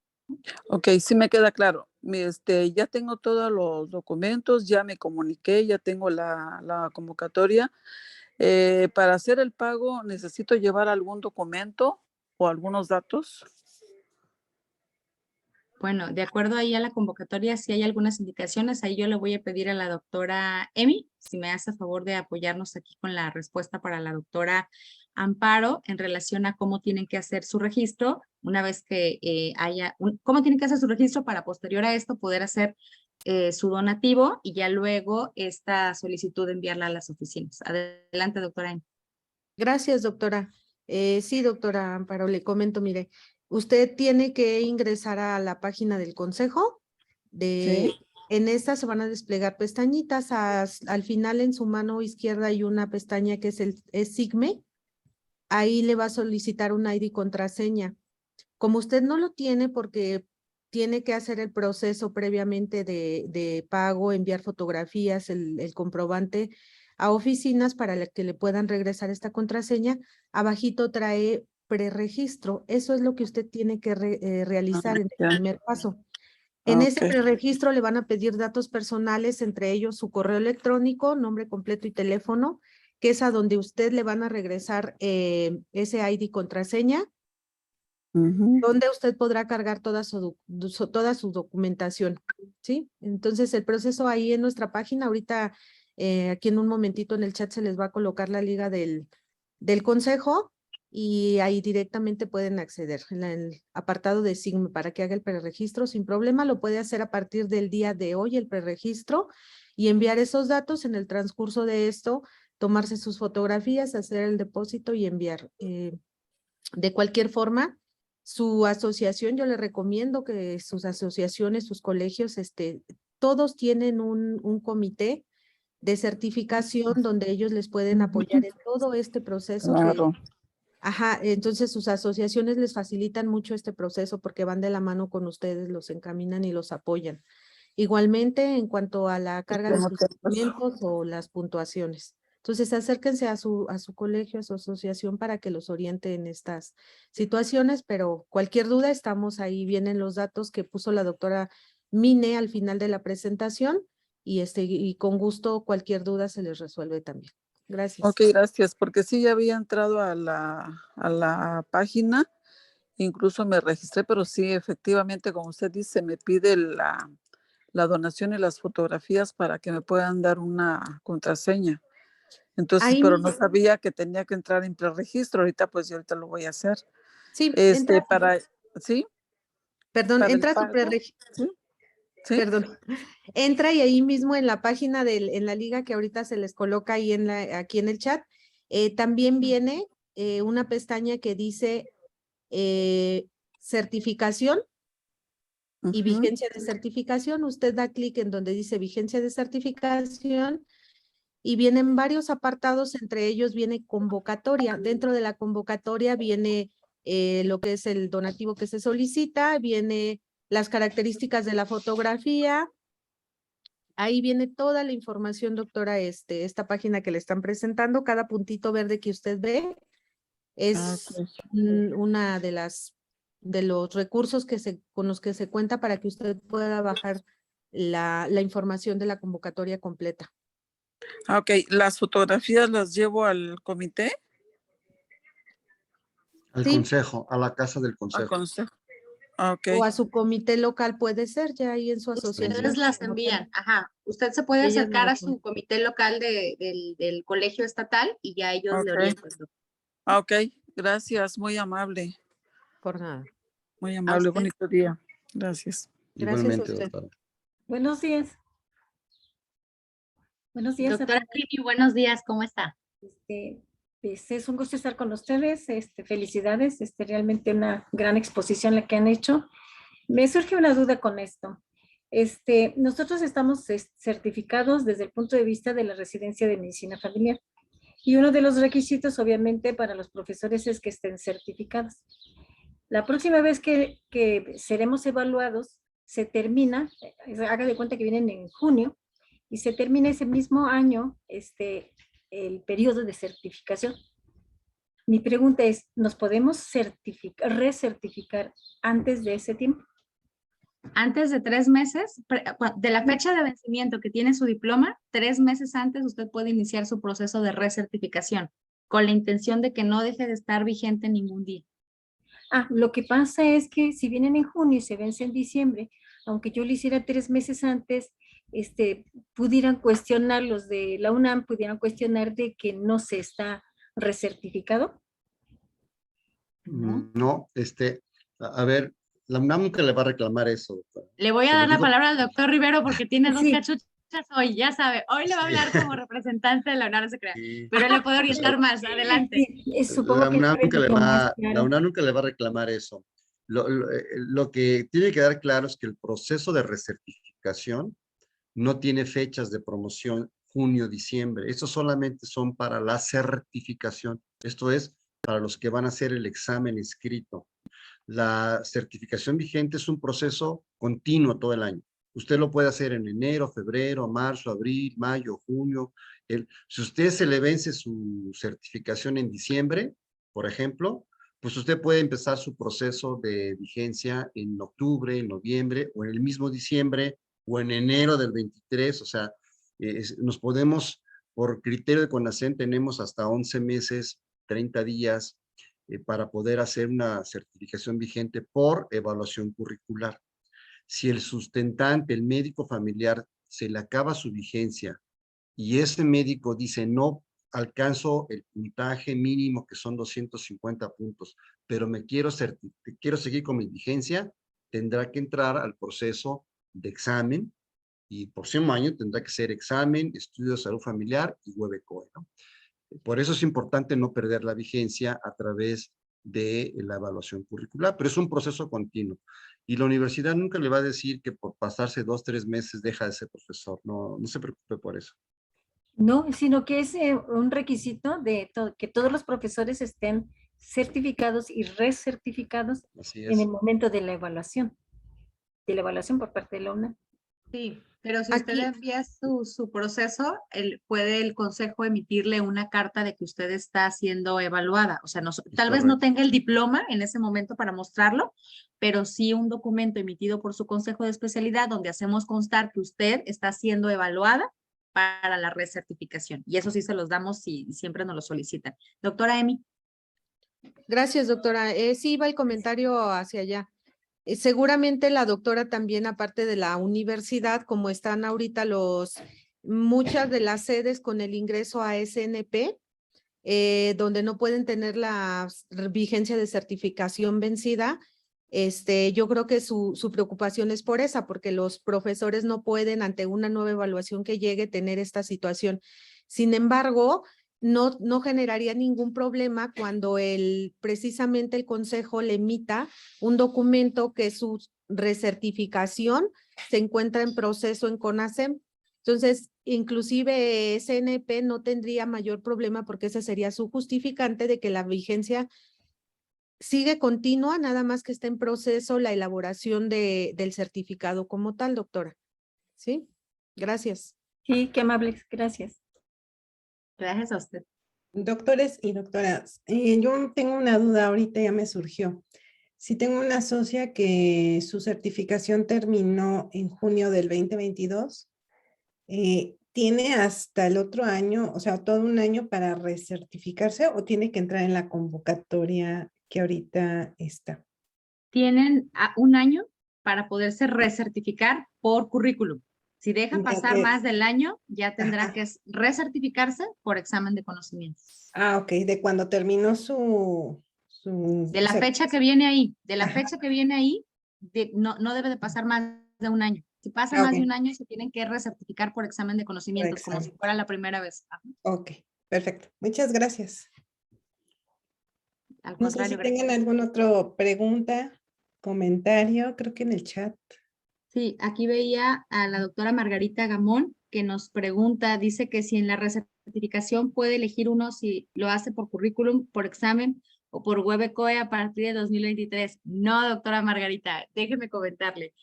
Ok, sí me queda claro. Ya tengo todos los documentos, ya me comuniqué, ya tengo la convocatoria. Para hacer el pago, ¿necesito llevar algún documento o algunos datos? Bueno, de acuerdo ahí a la convocatoria, si hay algunas indicaciones, ahí yo le voy a pedir a la doctora Emi, si me hace favor de apoyarnos aquí con la respuesta para la doctora Amparo en relación a cómo tienen que hacer su registro, una vez que cómo tienen que hacer su registro para posterior a esto poder hacer su donativo y ya luego esta solicitud de enviarla a las oficinas. Adelante, doctora Emi. Gracias, doctora. Sí, doctora Amparo, le comento, mire, usted tiene que ingresar a la página del Consejo. Sí. En esta se van a desplegar pestañitas. Al final, en su mano izquierda hay una pestaña que es SIGME. Ahí le va a solicitar un ID y contraseña. Como usted no lo tiene porque tiene que hacer el proceso previamente de pago, enviar fotografías, el comprobante a oficinas para que le puedan regresar esta contraseña, abajito trae preregistro. Eso es lo que usted tiene que realizar en el primer paso. En ese preregistro le van a pedir datos personales, entre ellos su correo electrónico, nombre completo y teléfono, que es a donde usted le van a regresar ese ID y contraseña, donde usted podrá cargar toda su documentación, ¿sí? Entonces, el proceso ahí en nuestra página, ahorita aquí en un momentito en el chat se les va a colocar la liga del Consejo y ahí directamente pueden acceder en el apartado de SIGME para que haga el preregistro sin problema. Lo puede hacer a partir del día de hoy, el preregistro, y enviar esos datos en el transcurso de esto, tomarse sus fotografías, hacer el depósito y enviar. De cualquier forma, su asociación, yo le recomiendo que sus asociaciones, sus colegios, todos tienen un comité de certificación donde ellos les pueden apoyar en todo este proceso. Claro. Entonces sus asociaciones les facilitan mucho este proceso porque van de la mano con ustedes, los encaminan y los apoyan. Igualmente, en cuanto a la carga de sus documentos o las puntuaciones. Entonces, acérquense a su colegio, a su asociación para que los oriente en estas situaciones, pero cualquier duda, estamos ahí, vienen los datos que puso la doctora Mine al final de la presentación y con gusto cualquier duda se les resuelve también. Gracias. Ok, gracias, porque sí ya había entrado a la página, incluso me registré, pero sí, efectivamente, como usted dice, me pide la donación y las fotografías para que me puedan dar una contraseña. Entonces, pero no sabía que tenía que entrar en preregistro. Ahorita, pues, ahorita lo voy a hacer. Sí, ¿Sí? Perdón, Para entra el su pago, preregistro. ¿sí? ¿Sí? Perdón. Entra y ahí mismo en la página en la liga que ahorita se les coloca ahí aquí en el chat, también viene una pestaña que dice certificación y Ujú. vigencia de certificación. Usted da clic en donde dice vigencia de certificación y vienen varios apartados, entre ellos viene convocatoria. Dentro de la convocatoria viene lo que es el donativo que se solicita, viene las características de la fotografía. Ahí viene toda la información, doctora, esta página que le están presentando. Cada puntito verde que usted ve es Ok. una de los recursos con los que se cuenta para que usted pueda bajar la información de la convocatoria completa. Ok, las fotografías las llevo al comité, Al Sí, consejo, a la casa del al consejo. consejo. Ok, o a su comité local puede ser, ya ahí en su asociación. Ustedes las como envían, tal. ajá. Usted se puede Ellas me acercar a las su comité local del colegio estatal y ya ellos le ok, orientan. ok, gracias, muy amable, Por nada. A usted. bonito día. Gracias. Gracias a Igualmente, usted. doctora. Buenos días. Buenos días a Doctora todos. Trini, buenos días, ¿cómo está? Pues es un gusto estar con ustedes. Felicidades. Realmente una gran exposición la que han hecho. Me surge una duda con esto. Nosotros estamos certificados desde el punto de vista de la residencia de medicina familiar. Y uno de los requisitos, obviamente, para los profesores es que estén certificados. La próxima vez que seremos evaluados, se termina, haga de cuenta que vienen en junio, y se termina ese mismo año el periodo de certificación. Mi pregunta es, ¿nos podemos recertificar antes de ese tiempo? Antes de 3 meses, de la fecha de vencimiento que tiene su diploma, 3 meses antes usted puede iniciar su proceso de recertificación, con la intención de que no deje de estar vigente ningún día. Lo que pasa es que si vienen en junio y se vence en diciembre, aunque yo lo hiciera 3 meses antes, pudieran cuestionar, los de la UNAM pudieran cuestionar de que no se está recertificado. No, a ver, la UNAM nunca le va a reclamar eso, doctora. Le voy a Se lo dar la digo- palabra al doctor Rivero porque tiene 2 Sí. cachuchas hoy, ya sabe. Hoy le va a Sí. hablar como representante de la UNAM, no se crea. Sí. Pero él le puede orientar más, adelante. Sí, supongo que él puede mucho más La claro. UNAM nunca le va a reclamar eso. Lo que tiene que dar claro es que el proceso de recertificación no tiene fechas de promoción junio, diciembre. Estos solamente son para la certificación. Esto es para los que van a hacer el examen escrito. La certificación vigente es un proceso continuo todo el año. Usted lo puede hacer en enero, febrero, marzo, abril, mayo, junio. Si usted se le vence su certificación en diciembre, por ejemplo, pues usted puede empezar su proceso de vigencia en octubre, en noviembre, o en el mismo diciembre, o en enero del 23. O sea, nos podemos, por criterio de CONACYT, tenemos hasta 11 meses, 30 días, para poder hacer una certificación vigente por evaluación curricular. Si el sustentante, el médico familiar, se le acaba su vigencia y ese médico dice no alcanzo el puntaje mínimo que son 250 puntos, pero quiero seguir con mi vigencia, tendrá que entrar al proceso de examen y el próximo año tendrá que ser examen, estudio de salud familiar y WebECOE, ¿no? Por eso es importante no perder la vigencia a través de la evaluación curricular, pero es un proceso continuo. Y la universidad nunca le va a decir que por pasarse 2, 3 meses deja de ser profesor. No, no se preocupe por eso. No, sino que es un requisito de que todos los profesores estén certificados y recertificados Así en el es. momento de la evaluación por parte de la UNAM. Sí, pero si usted Aquí- envía su proceso, puede el consejo emitirle una carta de que usted está siendo evaluada. O sea, tal vez no correcto. tenga el diploma en ese momento para mostrarlo, pero sí un documento emitido por su consejo de especialidad donde hacemos constar que usted está siendo evaluada para la recertificación. Y eso sí se los damos si siempre nos lo solicitan. Doctora Emi. Gracias, doctora. Sí, iba el comentario hacia allá. Seguramente la doctora también, aparte de la universidad, como están ahorita muchas de las sedes con el ingreso a SNP, donde no pueden tener la vigencia de certificación vencida, Yo creo que su preocupación es por esa, porque los profesores no pueden ante una nueva evaluación que llegue tener esta situación. Sin embargo, no generaría ningún problema cuando precisamente el consejo le emita un documento que su recertificación se encuentra en proceso en CONASEM. Entonces, inclusive CNP no tendría mayor problema porque ese sería su justificante de que la vigencia sigue continua, nada más que está en proceso la elaboración del certificado como tal, doctora. ¿Sí? Gracias. Sí, qué amables, gracias. Gracias a usted. Doctores y doctoras, yo tengo una duda ahorita, ya me surgió. Si tengo una socia que su certificación terminó en junio del 2022, ¿tiene hasta el otro año, o sea, todo un año para recertificarse o tiene que entrar en la convocatoria que ahorita está? Tienen un año para poderse recertificar por currículum. Si deja pasar más del año, ya tendrá que recertificarse por examen de conocimientos. Ah, ok, de cuando terminó su de la fecha que viene ahí, no debe de pasar más de un año. Si pasa más de un año, se tienen que recertificar por examen de conocimientos, como si fuera la primera vez. Ok, perfecto. Muchas gracias. Al No sé si tengan alguna otra pregunta, comentario, creo que en el chat. Sí, aquí veía a la doctora Margarita Gamón que nos pregunta, dice que si en la recertificación puede elegir uno si lo hace por currículum, por examen o por WebECOE a partir de 2023. No, doctora Margarita, déjeme comentarle.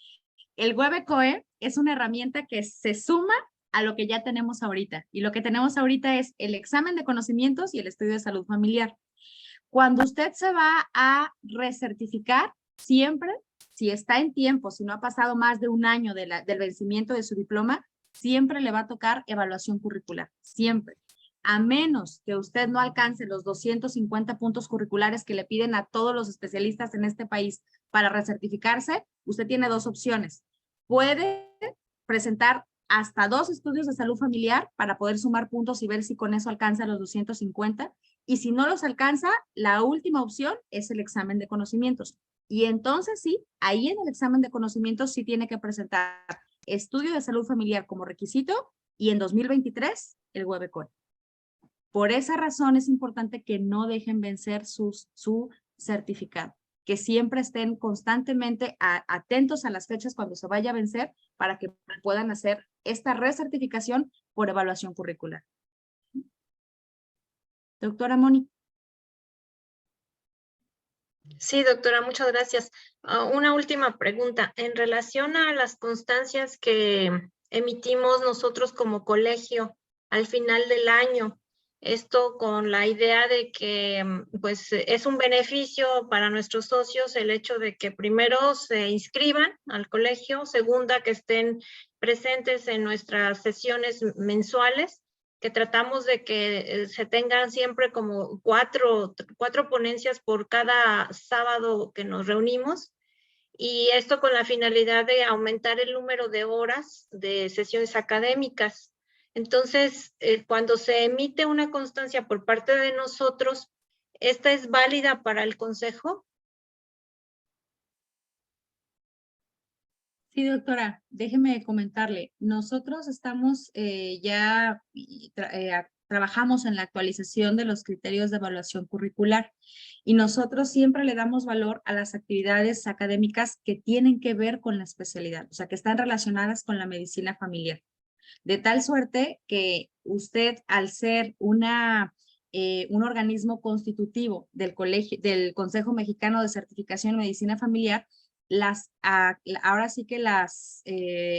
El WebECOE es una herramienta que se suma a lo que ya tenemos ahorita. Y lo que tenemos ahorita es el examen de conocimientos y el estudio de salud familiar. Cuando usted se va a recertificar, siempre, si está en tiempo, si no ha pasado más de un año del vencimiento de su diploma, siempre le va a tocar evaluación curricular, siempre. A menos que usted no alcance los 250 puntos curriculares que le piden a todos los especialistas en este país para recertificarse, usted tiene dos opciones. Puede presentar hasta 2 estudios de salud familiar para poder sumar puntos y ver si con eso alcanza los 250. Y si no los alcanza, la última opción es el examen de conocimientos. Y entonces sí, ahí en el examen de conocimientos sí tiene que presentar estudio de salud familiar como requisito y en 2023 el WebECOE. Por esa razón es importante que no dejen vencer su certificado, que siempre estén constantemente atentos a las fechas cuando se vaya a vencer para que puedan hacer esta recertificación por evaluación curricular. Doctora Moni. Sí, doctora, muchas gracias. Una última pregunta. En relación a las constancias que emitimos nosotros como colegio al final del año, esto con la idea de que pues es un beneficio para nuestros socios el hecho de que primero se inscriban al colegio, segunda que estén presentes en nuestras sesiones mensuales, que tratamos de que se tengan siempre como cuatro ponencias por cada sábado que nos reunimos, y esto con la finalidad de aumentar el número de horas de sesiones académicas. Entonces, cuando se emite una constancia por parte de nosotros, ¿esta es válida para el consejo? Sí, doctora, déjeme comentarle. Nosotros estamos trabajamos en la actualización de los criterios de evaluación curricular y nosotros siempre le damos valor a las actividades académicas que tienen que ver con la especialidad, o sea, que están relacionadas con la medicina familiar. De tal suerte que usted, al ser un organismo constitutivo del Consejo Mexicano de Certificación en Medicina Familiar, ahora sí que las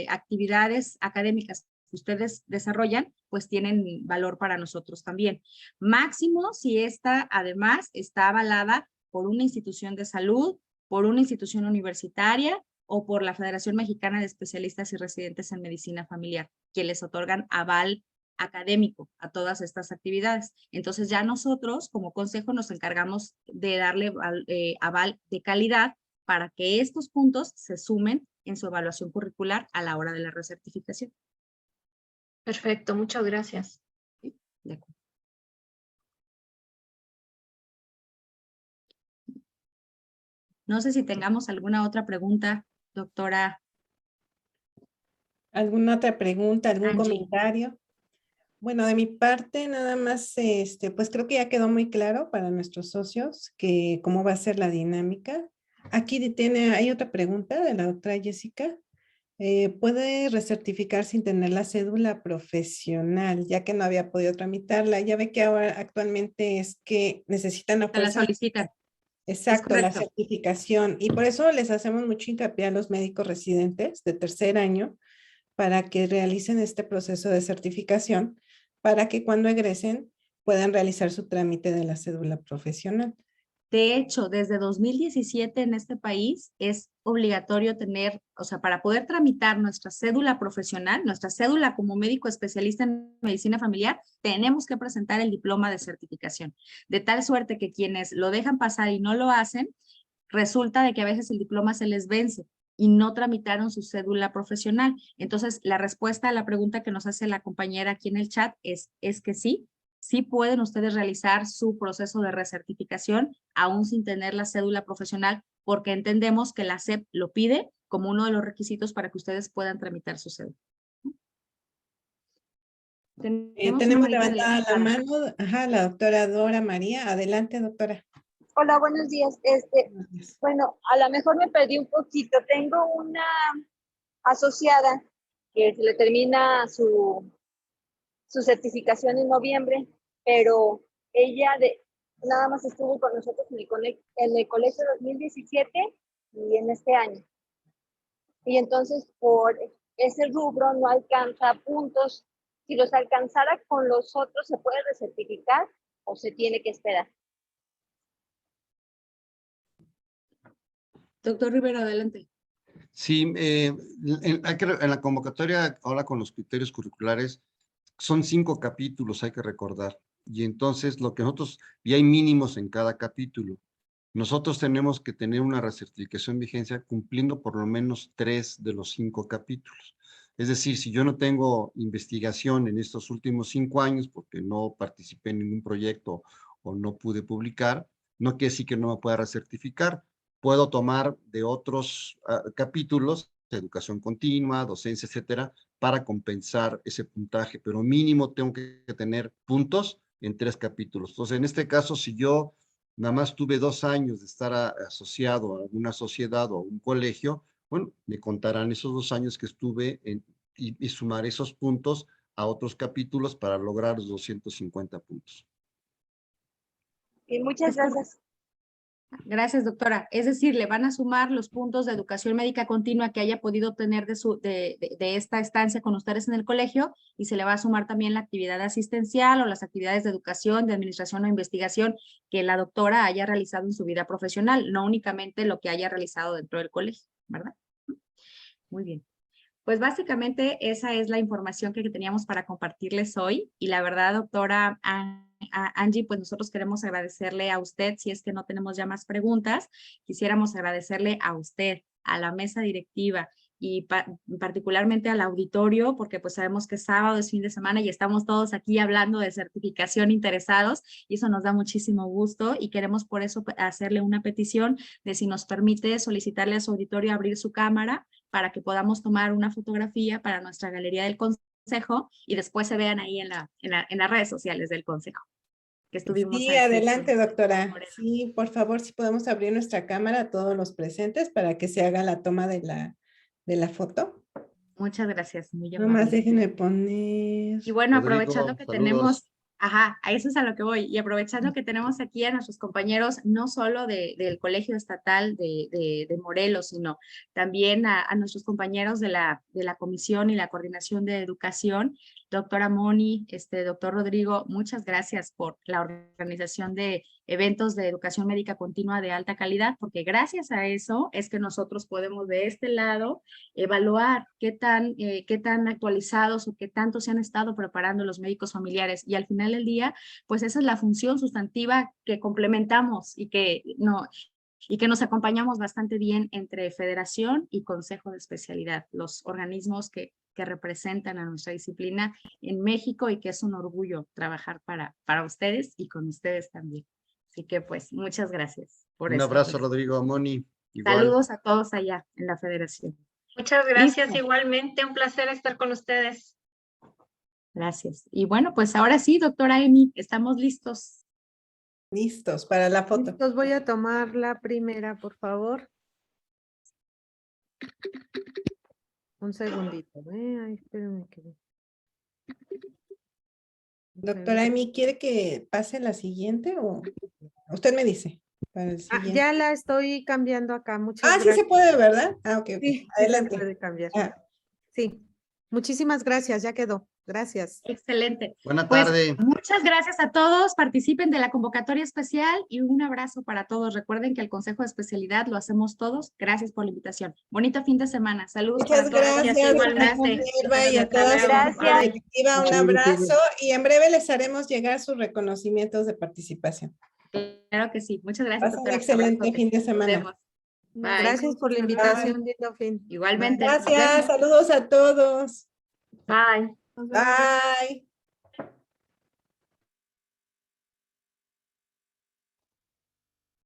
actividades académicas que ustedes desarrollan, pues tienen valor para nosotros también. Máximo si esta además está avalada por una institución de salud, por una institución universitaria o por la Federación Mexicana de Especialistas y Residentes en Medicina Familiar, que les otorgan aval académico a todas estas actividades. Entonces ya nosotros como consejo nos encargamos de darle aval de calidad para que estos puntos se sumen en su evaluación curricular a la hora de la recertificación. Perfecto, muchas gracias. Sí, de acuerdo. No sé si tengamos alguna otra pregunta, doctora ¿Alguna otra pregunta, algún Angie. comentario? Bueno, de mi parte, nada más, pues creo que ya quedó muy claro para nuestros socios que cómo va a ser la dinámica. Aquí hay otra pregunta de la doctora Jessica. ¿Puede recertificar sin tener la cédula profesional, ya que no había podido tramitarla? Ya ve que ahora actualmente es que necesitan a Se la fuerza. solicitan. Exacto, la correcto. certificación. Y por eso les hacemos mucho hincapié a los médicos residentes de tercer año para que realicen este proceso de certificación, para que cuando egresen puedan realizar su trámite de la cédula profesional. De hecho, desde 2017 en este país es obligatorio tener, o sea, para poder tramitar nuestra cédula profesional, nuestra cédula como médico especialista en medicina familiar, tenemos que presentar el diploma de certificación. De tal suerte que quienes lo dejan pasar y no lo hacen, resulta de que a veces el diploma se les vence y no tramitaron su cédula profesional. Entonces, la respuesta a la pregunta que nos hace la compañera aquí en el chat es que sí. Sí pueden ustedes realizar su proceso de recertificación aún sin tener la cédula profesional, porque entendemos que la SEP lo pide como uno de los requisitos para que ustedes puedan tramitar su cédula. Tenemos levantada la mano, la doctora Dora María. Adelante, doctora. Hola, buenos días. Bueno, a lo mejor me perdí un poquito. Tengo una asociada que se le termina su certificación en noviembre, pero ella nada más estuvo con nosotros en el colegio 2017 y en este año. Y entonces por ese rubro no alcanza puntos. Si los alcanzara con los otros, ¿se puede recertificar o se tiene que esperar? Doctor Rivero, adelante. Sí, en la convocatoria, ahora con los criterios curriculares, son 5 capítulos, hay que recordar. Y entonces lo que nosotros, y hay mínimos en cada capítulo. Nosotros tenemos que tener una recertificación de vigencia cumpliendo por lo menos 3 de los 5 capítulos. Es decir, si yo no tengo investigación en estos últimos 5 años porque no participé en ningún proyecto o no pude publicar, no quiere decir que no me pueda recertificar. Puedo tomar de otros capítulos, educación continua, docencia, etcétera, para compensar ese puntaje, pero mínimo tengo que tener puntos en 3 capítulos. Entonces, en este caso, si yo nada más tuve 2 años de estar asociado a alguna sociedad o a un colegio, bueno, me contarán esos 2 años que estuve y sumar esos puntos a otros capítulos para lograr los 250 puntos. Y muchas gracias. Gracias, doctora. Es decir, le van a sumar los puntos de educación médica continua que haya podido obtener de esta estancia con ustedes en el colegio, y se le va a sumar también la actividad asistencial o las actividades de educación, de administración o investigación que la doctora haya realizado en su vida profesional, no únicamente lo que haya realizado dentro del colegio, ¿verdad? Muy bien. Pues básicamente esa es la información que teníamos para compartirles hoy, y la verdad, doctora Angie, pues nosotros queremos agradecerle a usted. Si es que no tenemos ya más preguntas, quisiéramos agradecerle a usted, a la mesa directiva y particularmente al auditorio, porque pues sabemos que sábado es fin de semana y estamos todos aquí hablando de certificación interesados, y eso nos da muchísimo gusto, y queremos por eso hacerle una petición de si nos permite solicitarle a su auditorio abrir su cámara para que podamos tomar una fotografía para nuestra galería del consejo y después se vean ahí en las redes sociales del consejo. Que estuvimos Sí, aquí. adelante, doctora. Sí, por favor, si podemos abrir nuestra cámara a todos los presentes para que se haga la toma de la foto. Muchas gracias, muy amable. Nomás déjenme poner. Y bueno, Rodrigo, aprovechando que saludos. tenemos, a eso es a lo que voy, y aprovechando que tenemos aquí a nuestros compañeros, no solo del Colegio Estatal de Morelos, sino también a nuestros compañeros de la Comisión y la Coordinación de Educación, doctora Moni, doctor Rodrigo, muchas gracias por la organización de eventos de educación médica continua de alta calidad, porque gracias a eso es que nosotros podemos de este lado evaluar qué tan actualizados o qué tanto se han estado preparando los médicos familiares, y al final del día, pues esa es la función sustantiva que complementamos y que nos acompañamos bastante bien entre Federación y Consejo de Especialidad, los organismos que representan a nuestra disciplina en México, y que es un orgullo trabajar para ustedes y con ustedes también. Así que pues muchas gracias por Un esto. abrazo, Rodrigo, Moni. Igual. Saludos a todos allá en la federación. Muchas gracias, Listo. igualmente, un placer estar con ustedes. Gracias. Y bueno, pues ahora sí, doctora Emi, estamos listos. Listos para la foto. Listos, voy a tomar la primera, por favor. Un segundito. Ay, espérenme que... Doctora Emi, ¿quiere que pase la siguiente o usted me dice? Para el siguiente. ya la estoy cambiando acá. Muchas Sí gracias. se puede, ¿verdad? Ok, ok. Sí, sí se Adelante. puede cambiar. Ah. Sí. Muchísimas gracias, ya quedó. Gracias. Excelente. Buena Pues, tarde. muchas gracias a todos. Participen de la convocatoria especial y un abrazo para todos. Recuerden que el Consejo de Especialidad lo hacemos todos. Gracias por la invitación. Bonito fin de semana. Saludos Muchas para todos. gracias, igualmente. doctora Minerva, y a toda su Gracias. junta directiva. Un Muchas gracias. abrazo y en breve les haremos llegar sus reconocimientos de participación. Claro que sí. Muchas gracias, Pasen un doctora. excelente Abrazote. fin de Nos semana. vemos. Bye. Gracias por la invitación. Lindo fin. Igualmente. nos Gracias, vemos. saludos a todos. Bye. Nos vemos. Bye.